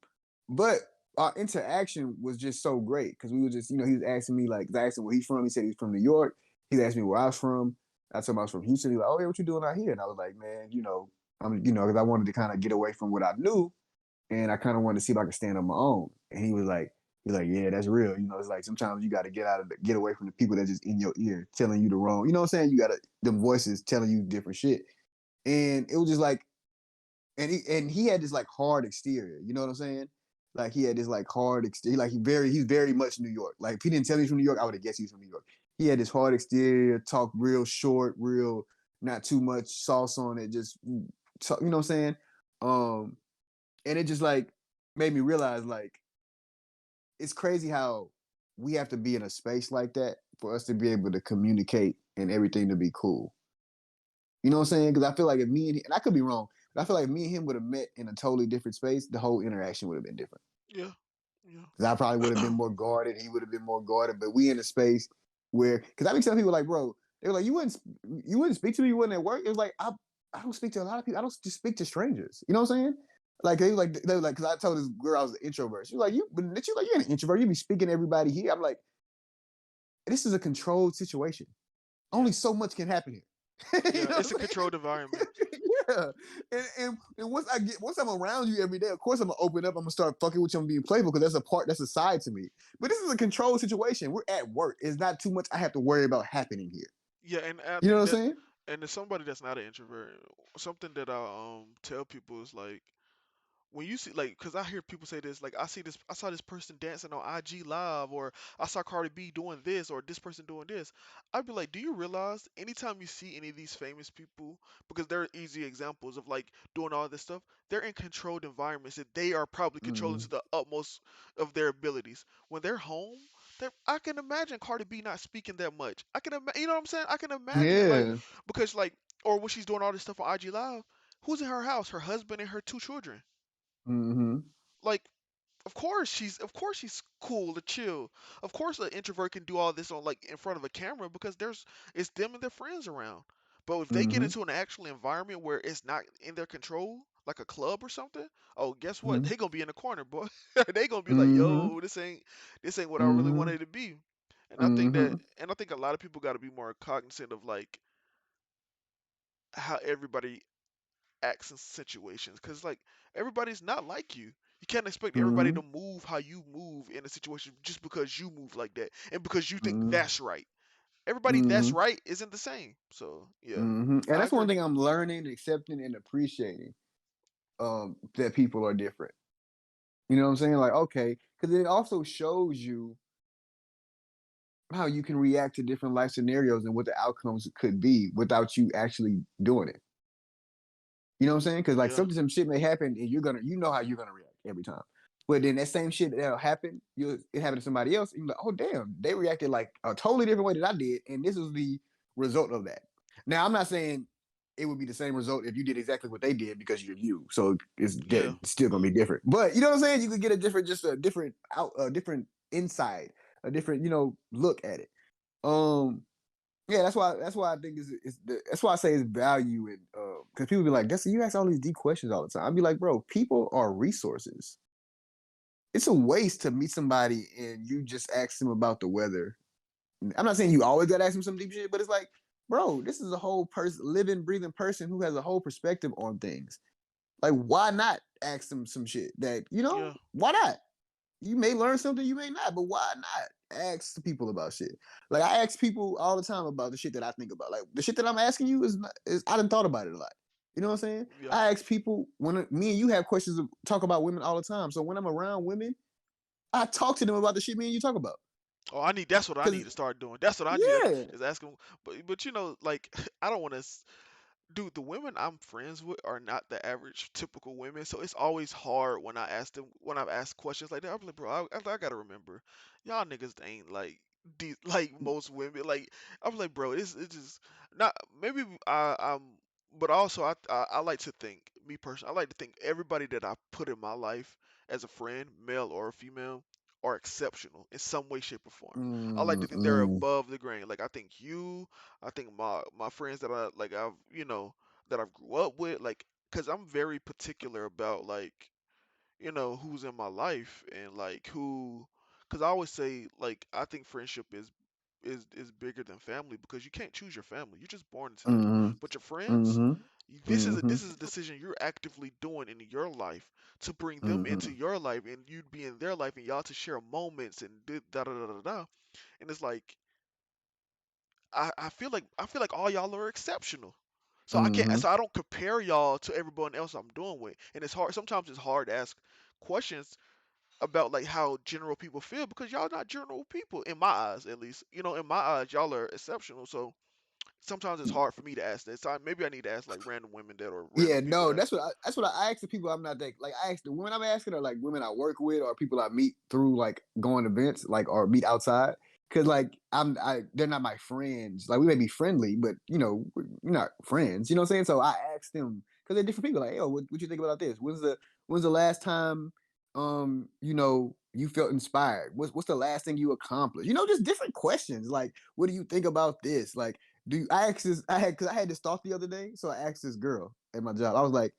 but our interaction was just so great because we were just, he was asking me like, I asked him where he's from. He said he's from New York. He asked me where I was from. I told him I was from Houston. He's like, oh yeah, what you doing out here? And I was like, man, because I wanted to kind of get away from what I knew and I kind of wanted to see if I could stand on my own. And he's like, yeah, that's real. It's like sometimes you got to get away from the people that just in your ear telling you the wrong. You know what I'm saying? You got to them voices telling you different shit. And it was just like, and he had this like hard exterior. You know what I'm saying? Like he had this like hard exterior. Like he's very much New York. Like if he didn't tell me he's from New York, I would have guessed he's from New York. He had this hard exterior, talk real short, real not too much sauce on it. Just talk, you know what I'm saying? Um, and it just like made me realize like it's crazy how we have to be in a space like that for us to be able to communicate and everything to be cool. You know what I'm saying? Because I feel like if and I could be wrong, but I feel like if me and him would have met in a totally different space, the whole interaction would have been different. Yeah. Yeah. Because I probably would have been more guarded, he would have been more guarded, but we in a space where, because I be telling people like, bro, they were like, you wouldn't speak to me, you wouldn't at work. It was like, I don't speak to a lot of people. I don't just speak to strangers. You know what I'm saying? Like they were like, because I told this girl I was an introvert. She was like, you're an introvert. You be speaking to everybody here. I'm like, this is a controlled situation. Yeah. Only so much can happen here. You Yeah. know It's a what I'm saying? controlled environment. Yeah. And once I'm around you every day, of course I'm gonna open up. I'm gonna start fucking with you and being playful because that's a side to me. But this is a controlled situation. We're at work. It's not too much I have to worry about happening here. Yeah, and I You know think what I'm that saying? And as somebody that's not an introvert, something that I tell people is like, when you see, like, because I hear people say this, like, I saw this person dancing on IG live, or I saw Cardi B doing this, or this person doing this. I'd be like, do you realize anytime you see any of these famous people, because they're easy examples of like doing all this stuff, they're in controlled environments that they are probably controlling to Mm-hmm. the utmost of their abilities. When they're home, I can imagine Cardi B not speaking that much. You know what I'm saying? I can imagine it, like, Yeah. because like, or when she's doing all this stuff on IG live, who's in her house? Her husband and her two children. Mm-hmm. Like, of course she's cool to chill. Of course an introvert can do all this on, like, in front of a camera, because there's it's them and their friends around. But if they get Mm-hmm. into an actual environment where it's not in their control, like a club or something, oh, guess what? Mm-hmm. They gonna be in the corner, boy. They gonna be like, Mm-hmm. yo, this ain't what I really Mm-hmm. wanted it to be. Mm-hmm. And I think a lot of people got to be more cognizant of like how everybody acts in situations, because like everybody's not like you. You can't expect everybody Mm-hmm. to move how you move in a situation just because you move like that and because you think Mm-hmm. that's right. Everybody that's Mm-hmm. right isn't the same. So yeah, Mm-hmm. And I that's one agree. thing I'm learning, accepting, and appreciating. That people are different. You know what I'm saying? Like, okay, because it also shows you how you can react to different life scenarios and what the outcomes could be without you actually doing it. You know what I'm saying? Because like Yeah, some shit may happen and you know how you're gonna react every time. But then that same shit that'll happen, it happened to somebody else, and you're like, oh damn, they reacted like a totally different way that I did, and this was the result of that. Now I'm not saying it would be the same result if you did exactly what they did because you're you. So it's yeah, still gonna be different. But you know what I'm saying? You could get just a different a different insight, a different look at it. Um, yeah, that's why I think that's why I say it's value in because people be like, that's you ask all these deep questions all the time. I'd be like, bro, people are resources. It's a waste to meet somebody and you just ask them about the weather. I'm not saying you always gotta ask them some deep shit, but it's like, bro, this is a whole person, living, breathing person who has a whole perspective on things. Like, why not ask them some shit that yeah. why not? You may learn something, you may not, but why not ask people about shit? Like I ask people all the time about the shit that I think about. Like the shit that I'm asking you is I done thought about it a lot. You know what I'm saying? Yeah. I ask people when me and you have questions talk about women all the time. So when I'm around women, I talk to them about the shit me and you talk about. Oh, that's what I need Cause to start doing. That's what I need to, yeah, is asking. But like, I don't want to. Dude, the women I'm friends with are not the average typical women, so it's always hard when I've asked questions like that. I'm like, bro, I gotta remember, y'all niggas ain't like like most women. Like, I'm like, bro, it's just not. Maybe but also I like to think, me personally, I like to think everybody that I put in my life as a friend, male or female, are exceptional in some way, shape, or form. I like to think they're mm, above the grain. Like, I think I think my friends that I've grew up with, like, cause I'm very particular about, like, who's in my life, and like cause I always say, like, I think friendship is bigger than family, because you can't choose your family. You're just born into that. mm, But your friends, mm, this mm, is a decision you're actively doing in your life to bring them into mm, your life, and you'd be in their life, and y'all to share moments and da da da da da. And it's like, I feel like all y'all are exceptional. So I can't mm. so I don't compare y'all to everyone else I'm doing with. And it's hard to ask questions about like how general people feel, because y'all not general people in my eyes, at least. In my eyes, y'all are exceptional. So sometimes it's hard for me to ask that. So maybe I need to ask like random women that, or random Yeah, people no, that. that's what I ask the people. I'm not that like I ask the women I'm asking are like women I work with or people I meet through like going events like or meet outside. Cause like they're not my friends. Like we may be friendly, but we're not friends. You know what I'm saying? So I ask them because they're different people. Like, yo, what you think about this? When's the last time you felt inspired? What's the last thing you accomplished? Just different questions. Like, what do you think about this? Like, I asked this? Because I had this thought the other day, so I asked this girl at my job. I was like,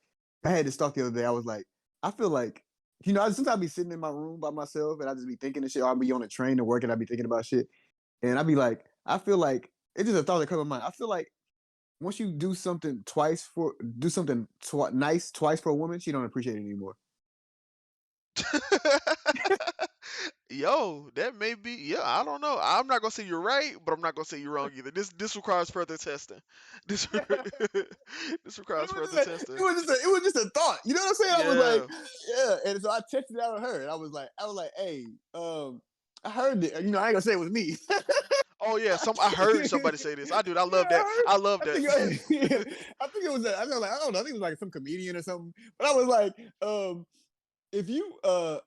I had this thought the other day. I was like, I feel like, I sometimes be sitting in my room by myself and I just be thinking of shit. Or I'll be on a train to work and I'll be thinking about shit. And I'd be like, I feel like it's just a thought that comes to mind. I feel like once you do something nice twice for a woman, she don't appreciate it anymore. Yo, that may be. Yeah, I don't know. I'm not gonna say you're right, but I'm not gonna say you're wrong either. This requires further testing. This this But requires further it testing. was just it was just a thought. You know what I'm saying? I was like, Yeah. yeah. And so I texted out on her, and I was like, hey, I heard it. You know, I ain't gonna say it was me. Oh yeah. I heard somebody say this. I do. I Yeah, love that. I love I think that. yeah, I think it was I know like I don't know, I think it was like some comedian or something. But I was like, if you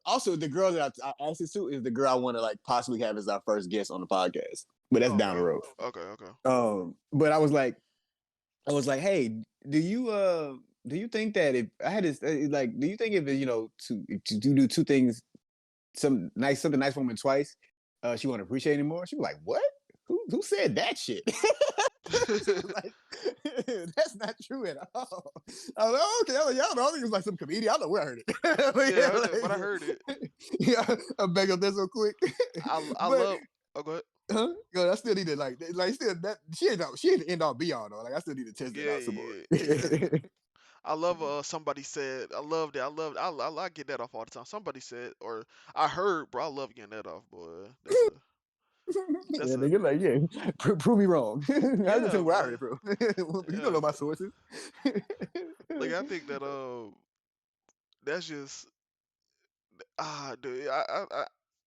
also the girl that I asked this to is the girl I want to like possibly have as our first guest on the podcast. But that's down the Okay. road. Okay. Okay. But I was like, hey, do you think that if I had this like do you think if you know to do two things something nice for woman twice, she won't appreciate it anymore? She was like, what? Who said that shit? She was like, that's not true at all. I was like, oh, okay. I was like, yeah, I don't know. I think it was like some comedian. I don't know where I heard it. But yeah, Yeah, but I heard it. yeah, I beg up that so quick. I But love. Oh, go ahead. huh? Yo, I still need to like still that she ain't the end all be all though. Like I still need to test that Yeah, out some more. yeah, yeah. I love. Somebody said. I love that. I love. I get that off all the time. Somebody said, or I heard, bro. I love getting that off, boy. That's a. That's Yeah, a. nigga, like, yeah, prove me wrong. I just tell Yeah, you where I heard man. it from. You don't Yeah, know my man. sources. Like I think that that's just dude.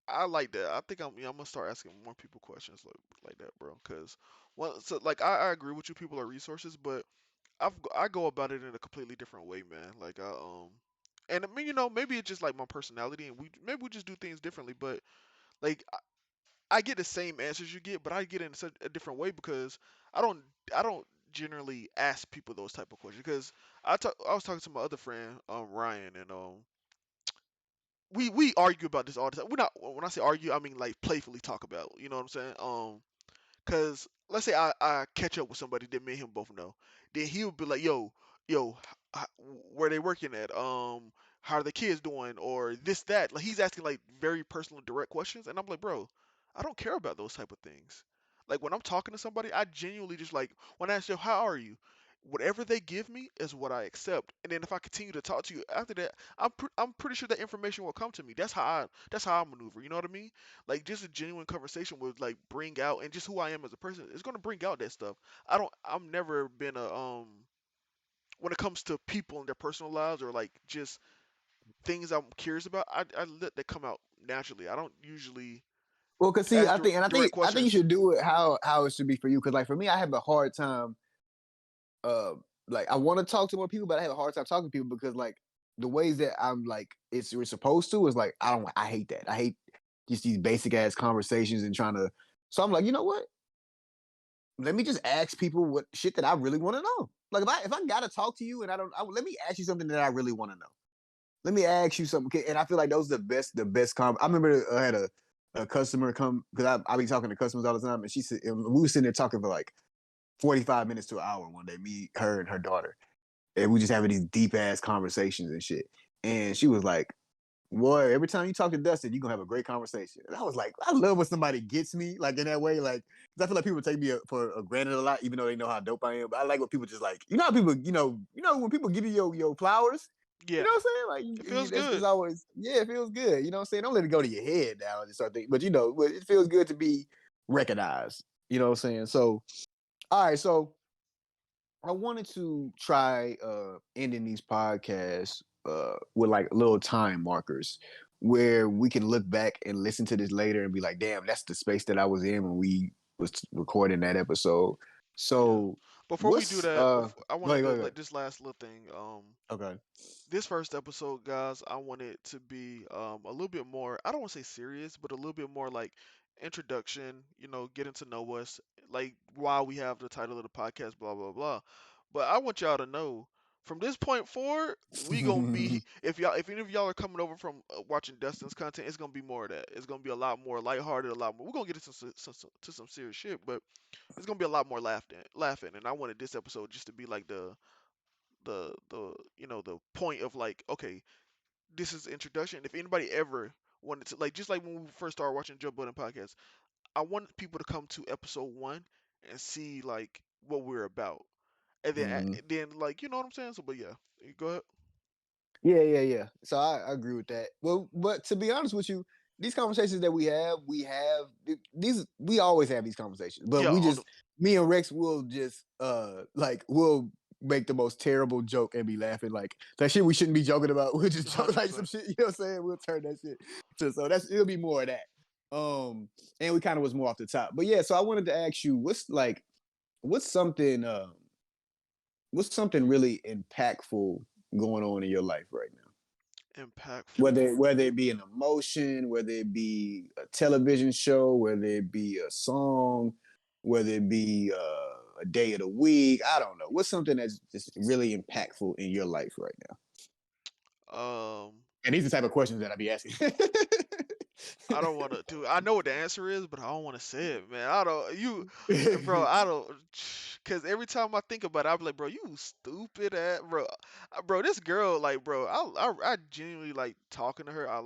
I like that. I think I'm gonna start asking more people questions like that, bro. Cause well, so like I agree with you. People are resources, but I go about it in a completely different way, man. Like and I mean, maybe it's just like my personality, and we just do things differently. But like I get the same answers you get, but I get it in such a different way because I don't I don't generally ask people those type of questions because I was talking to my other friend Ryan, and we argue about this all the time. We're not When I say argue, I mean like playfully talk about. You know what I'm saying? Cause let's say I catch up with somebody that me and him both know, then he'll be like, yo, where they working at? How are the kids doing? Or this that. Like he's asking like very personal, direct questions, and I'm like, bro, I don't care about those type of things. Like when I'm talking to somebody, I genuinely just like when I ask you, how are you? Whatever they give me is what I accept, and then if I continue to talk to you after that, I'm pretty sure that information will come to me. That's how I maneuver. You know what I mean? Like just a genuine conversation would like bring out and just who I am as a person. It's gonna bring out that stuff. I've never been a when it comes to people and their personal lives or like just things I'm curious about. I let that come out naturally. I don't usually Well, cause see, ask direct I think you questions. should do it how it should be for you. Cause like for me, I have a hard time. Uh, like I want to talk to more people, but I have a hard time talking to people because like the ways that I'm like we're supposed to is like I hate that. I hate just these basic ass conversations and trying to. So I'm like, you know what? Let me just ask people what shit that I really want to know. Like if I gotta talk to you and let me ask you something that I really want to know. Let me ask you something, okay? And I feel like those are the best. I remember I had a customer come because I be talking to customers all the time, and she said and we were sitting there talking for like 45 minutes to an hour one day. Me, her, and her daughter, and we just having these deep ass conversations and shit. And she was like, boy, every time you talk to Dustin, you're gonna have a great conversation. And I was like, I love when somebody gets me like in that way. Like, 'cause I feel like people take me for granted a lot, even though they know how dope I am. But I like when people just like, how people, when people give you your flowers, you Yeah, know what I'm saying? Like, it feels that's good. always, yeah, it feels good. You know what I'm saying? Don't let it go to your head now and start thinking, but it feels good to be recognized. You know what I'm saying? So, all right, so I wanted to try ending these podcasts with like little time markers where we can look back and listen to this later and be like, damn, that's the space that I was in when we was recording that episode. Yeah. So Before we do what's that, I go ahead, wanted go to ahead, like this last little thing. Okay. This first episode, guys, I want it to be a little bit more, I don't want to say serious, but a little bit more like introduction, getting to know us, like why we have the title of the podcast, blah, blah, blah. But I want y'all to know from this point forward, we gonna be if any of y'all are coming over from watching Dustin's content, it's gonna be more of that. It's gonna be a lot more lighthearted, a lot more. We're gonna get into some serious shit, but it's gonna be a lot more laughing. And I wanted this episode just to be like the point of like, okay, this is introduction. If anybody ever wanted to, like, just like when we first started watching Joe Budden podcast, I want people to come to episode 1 and see like what we're about, and Mhm. then like, you know what I'm saying. So but yeah, go ahead. Yeah, yeah, yeah. So I agree with that. Well, but to be honest with you, these conversations that we have these we always have these conversations, but Yeah, we on the just me and Rex will just like we'll make the most terrible joke and be laughing like that shit we shouldn't be joking about. We'll just joke hundred like some percent shit, you know what I'm saying? We'll turn that shit to so that's it'll be more of that. And we kind of was more off the top. But yeah, so I wanted to ask you, what's something what's something really impactful going on in your life right now? impactful. Whether it be an emotion, whether it be a television show, whether it be a song, whether it be a day of the week, I don't know. What's something that's just really impactful in your life right now? Um, And these are the type of questions that I be asking. I don't want to do. I know what the answer is, but I don't want to say it, man. I don't. Bro. I don't. Cause every time I think about it, I'm like, bro, you stupid ass, bro. Bro, this girl, like, bro, I genuinely like talking to her. I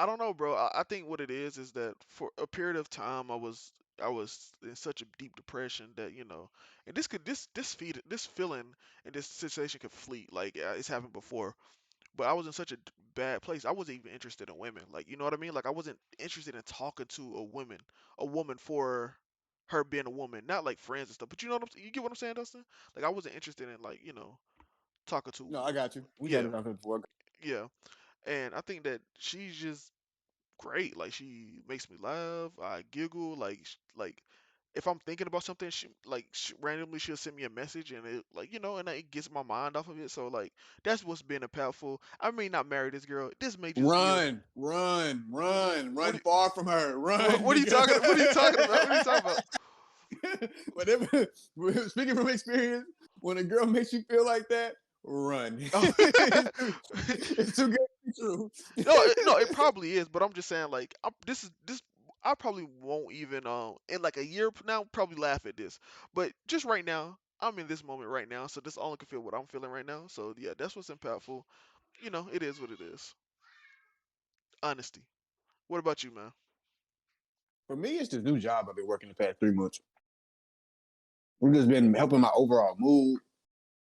don't know, bro. I think what it is that for a period of time, I was in such a deep depression that and this feeling and this sensation could flee. Like it's happened before, but I was in such a bad place. I wasn't even interested in women. Like, you know what I mean? Like, I wasn't interested in talking to a woman for her being a woman, not like friends and stuff. But you know you get what I'm saying, Dustin? Like, I wasn't interested in like talking to, No, I got you. We had yeah, it on before. yeah. And I think that she's just great. Like, she makes me laugh. I giggle. Like if I'm thinking about something, randomly she'll send me a message, and it like and it gets my mind off of it. So like that's what's been impactful. I may not marry this girl. This may just be a Run what? far from her, What, run, what are you nigga. talking? What are you talking about? What are you talking about? Whatever. Speaking from experience, when a girl makes you feel like that, run. Oh. It's too good to be true. No, no, it probably is, but I'm just saying, like, this. I probably won't even in like a year from now probably laugh at this, but just right now, I'm in this moment right now, so this all I can feel what I'm feeling right now. So yeah, that's what's impactful. It is what it is. Honesty. What about you, man? For me, it's this new job I've been working the past 3 months. We've just been helping my overall mood.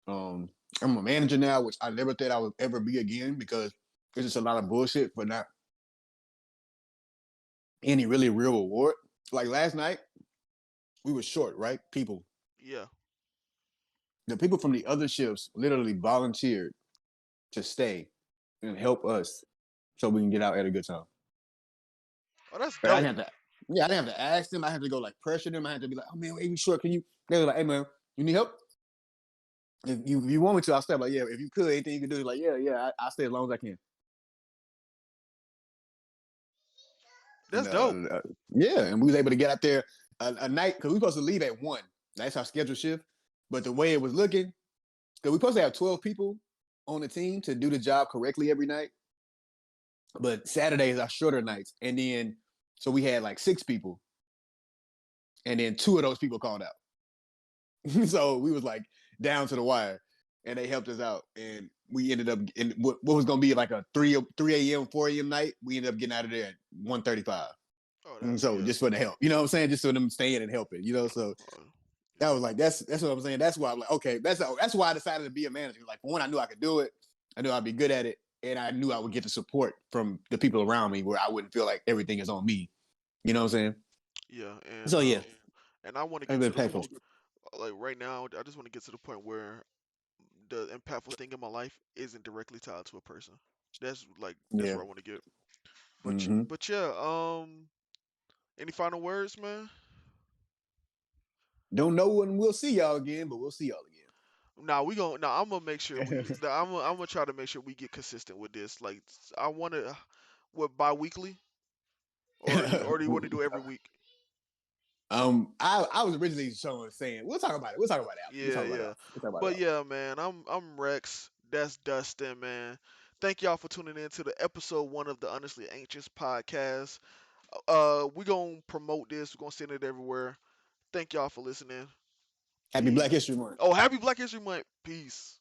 Um, I'm a manager now, which I never thought I would ever be again because it's just a lot of bullshit for not any really real reward. Like last night, we were short, right? Yeah. The people from the other shifts literally volunteered to stay and help us so we can get out at a good time. Oh, that's But I dope. didn't have to, yeah, I didn't have to ask them. I had to go like pressure them. I had to be like, oh man, are you short? Can you? They were like, hey man, you need help? If you want me to, I'll stay. I'm like, yeah, if you could, anything you can do, like, yeah, I'll stay as long as I can. And That's dope. yeah, and we was able to get out there a night because we were supposed to leave at 1. That's our scheduled shift. But the way it was looking, because we supposed to have 12 people on the team to do the job correctly every night. But Saturdays are shorter nights. And then, so we had like 6 people. And then 2 of those people called out. So we was like down to the wire. And they helped us out. And we ended up in what was going to be like a 3 a.m., 4 a.m. night. We ended up getting out of there at 1:35. Oh, And that so yeah. just for the help, you know what I'm saying? Just for them staying and helping, So that Yeah. was like that's what I'm saying. That's why I'm like, okay, that's why I decided to be a manager. Like for one, I knew I could do it. I knew I'd be good at it, and I knew I would get the support from the people around me, where I wouldn't feel like everything is on me. You know what I'm saying? Yeah, So yeah, and I want to I've get been to the painful. point like right now. I just want to get to the point where the impactful thing in my life isn't directly tied to a person. That's Yeah. where I want to get. But Mm-hmm. but yeah, any final words, man? Don't know when we'll see y'all again, but we'll see y'all Nah, we gon' nah. I'm gonna make sure I'm gonna try to make sure we get consistent with this. Like, I want to, what, bi-weekly, or do you want to again. do every week? I was originally saying we'll talk about it. We'll talk about it after. We'll Yeah, talk about it yeah. after. We'll talk about it But after. yeah, man, I'm Rex. That's Dustin, man. Thank y'all for tuning in to the episode 1 of the Honestly Anxious podcast. We gonna promote this. We're gonna send it everywhere. Thank y'all for listening. Happy Black Peace. History Month. Oh, happy Black History Month. Peace.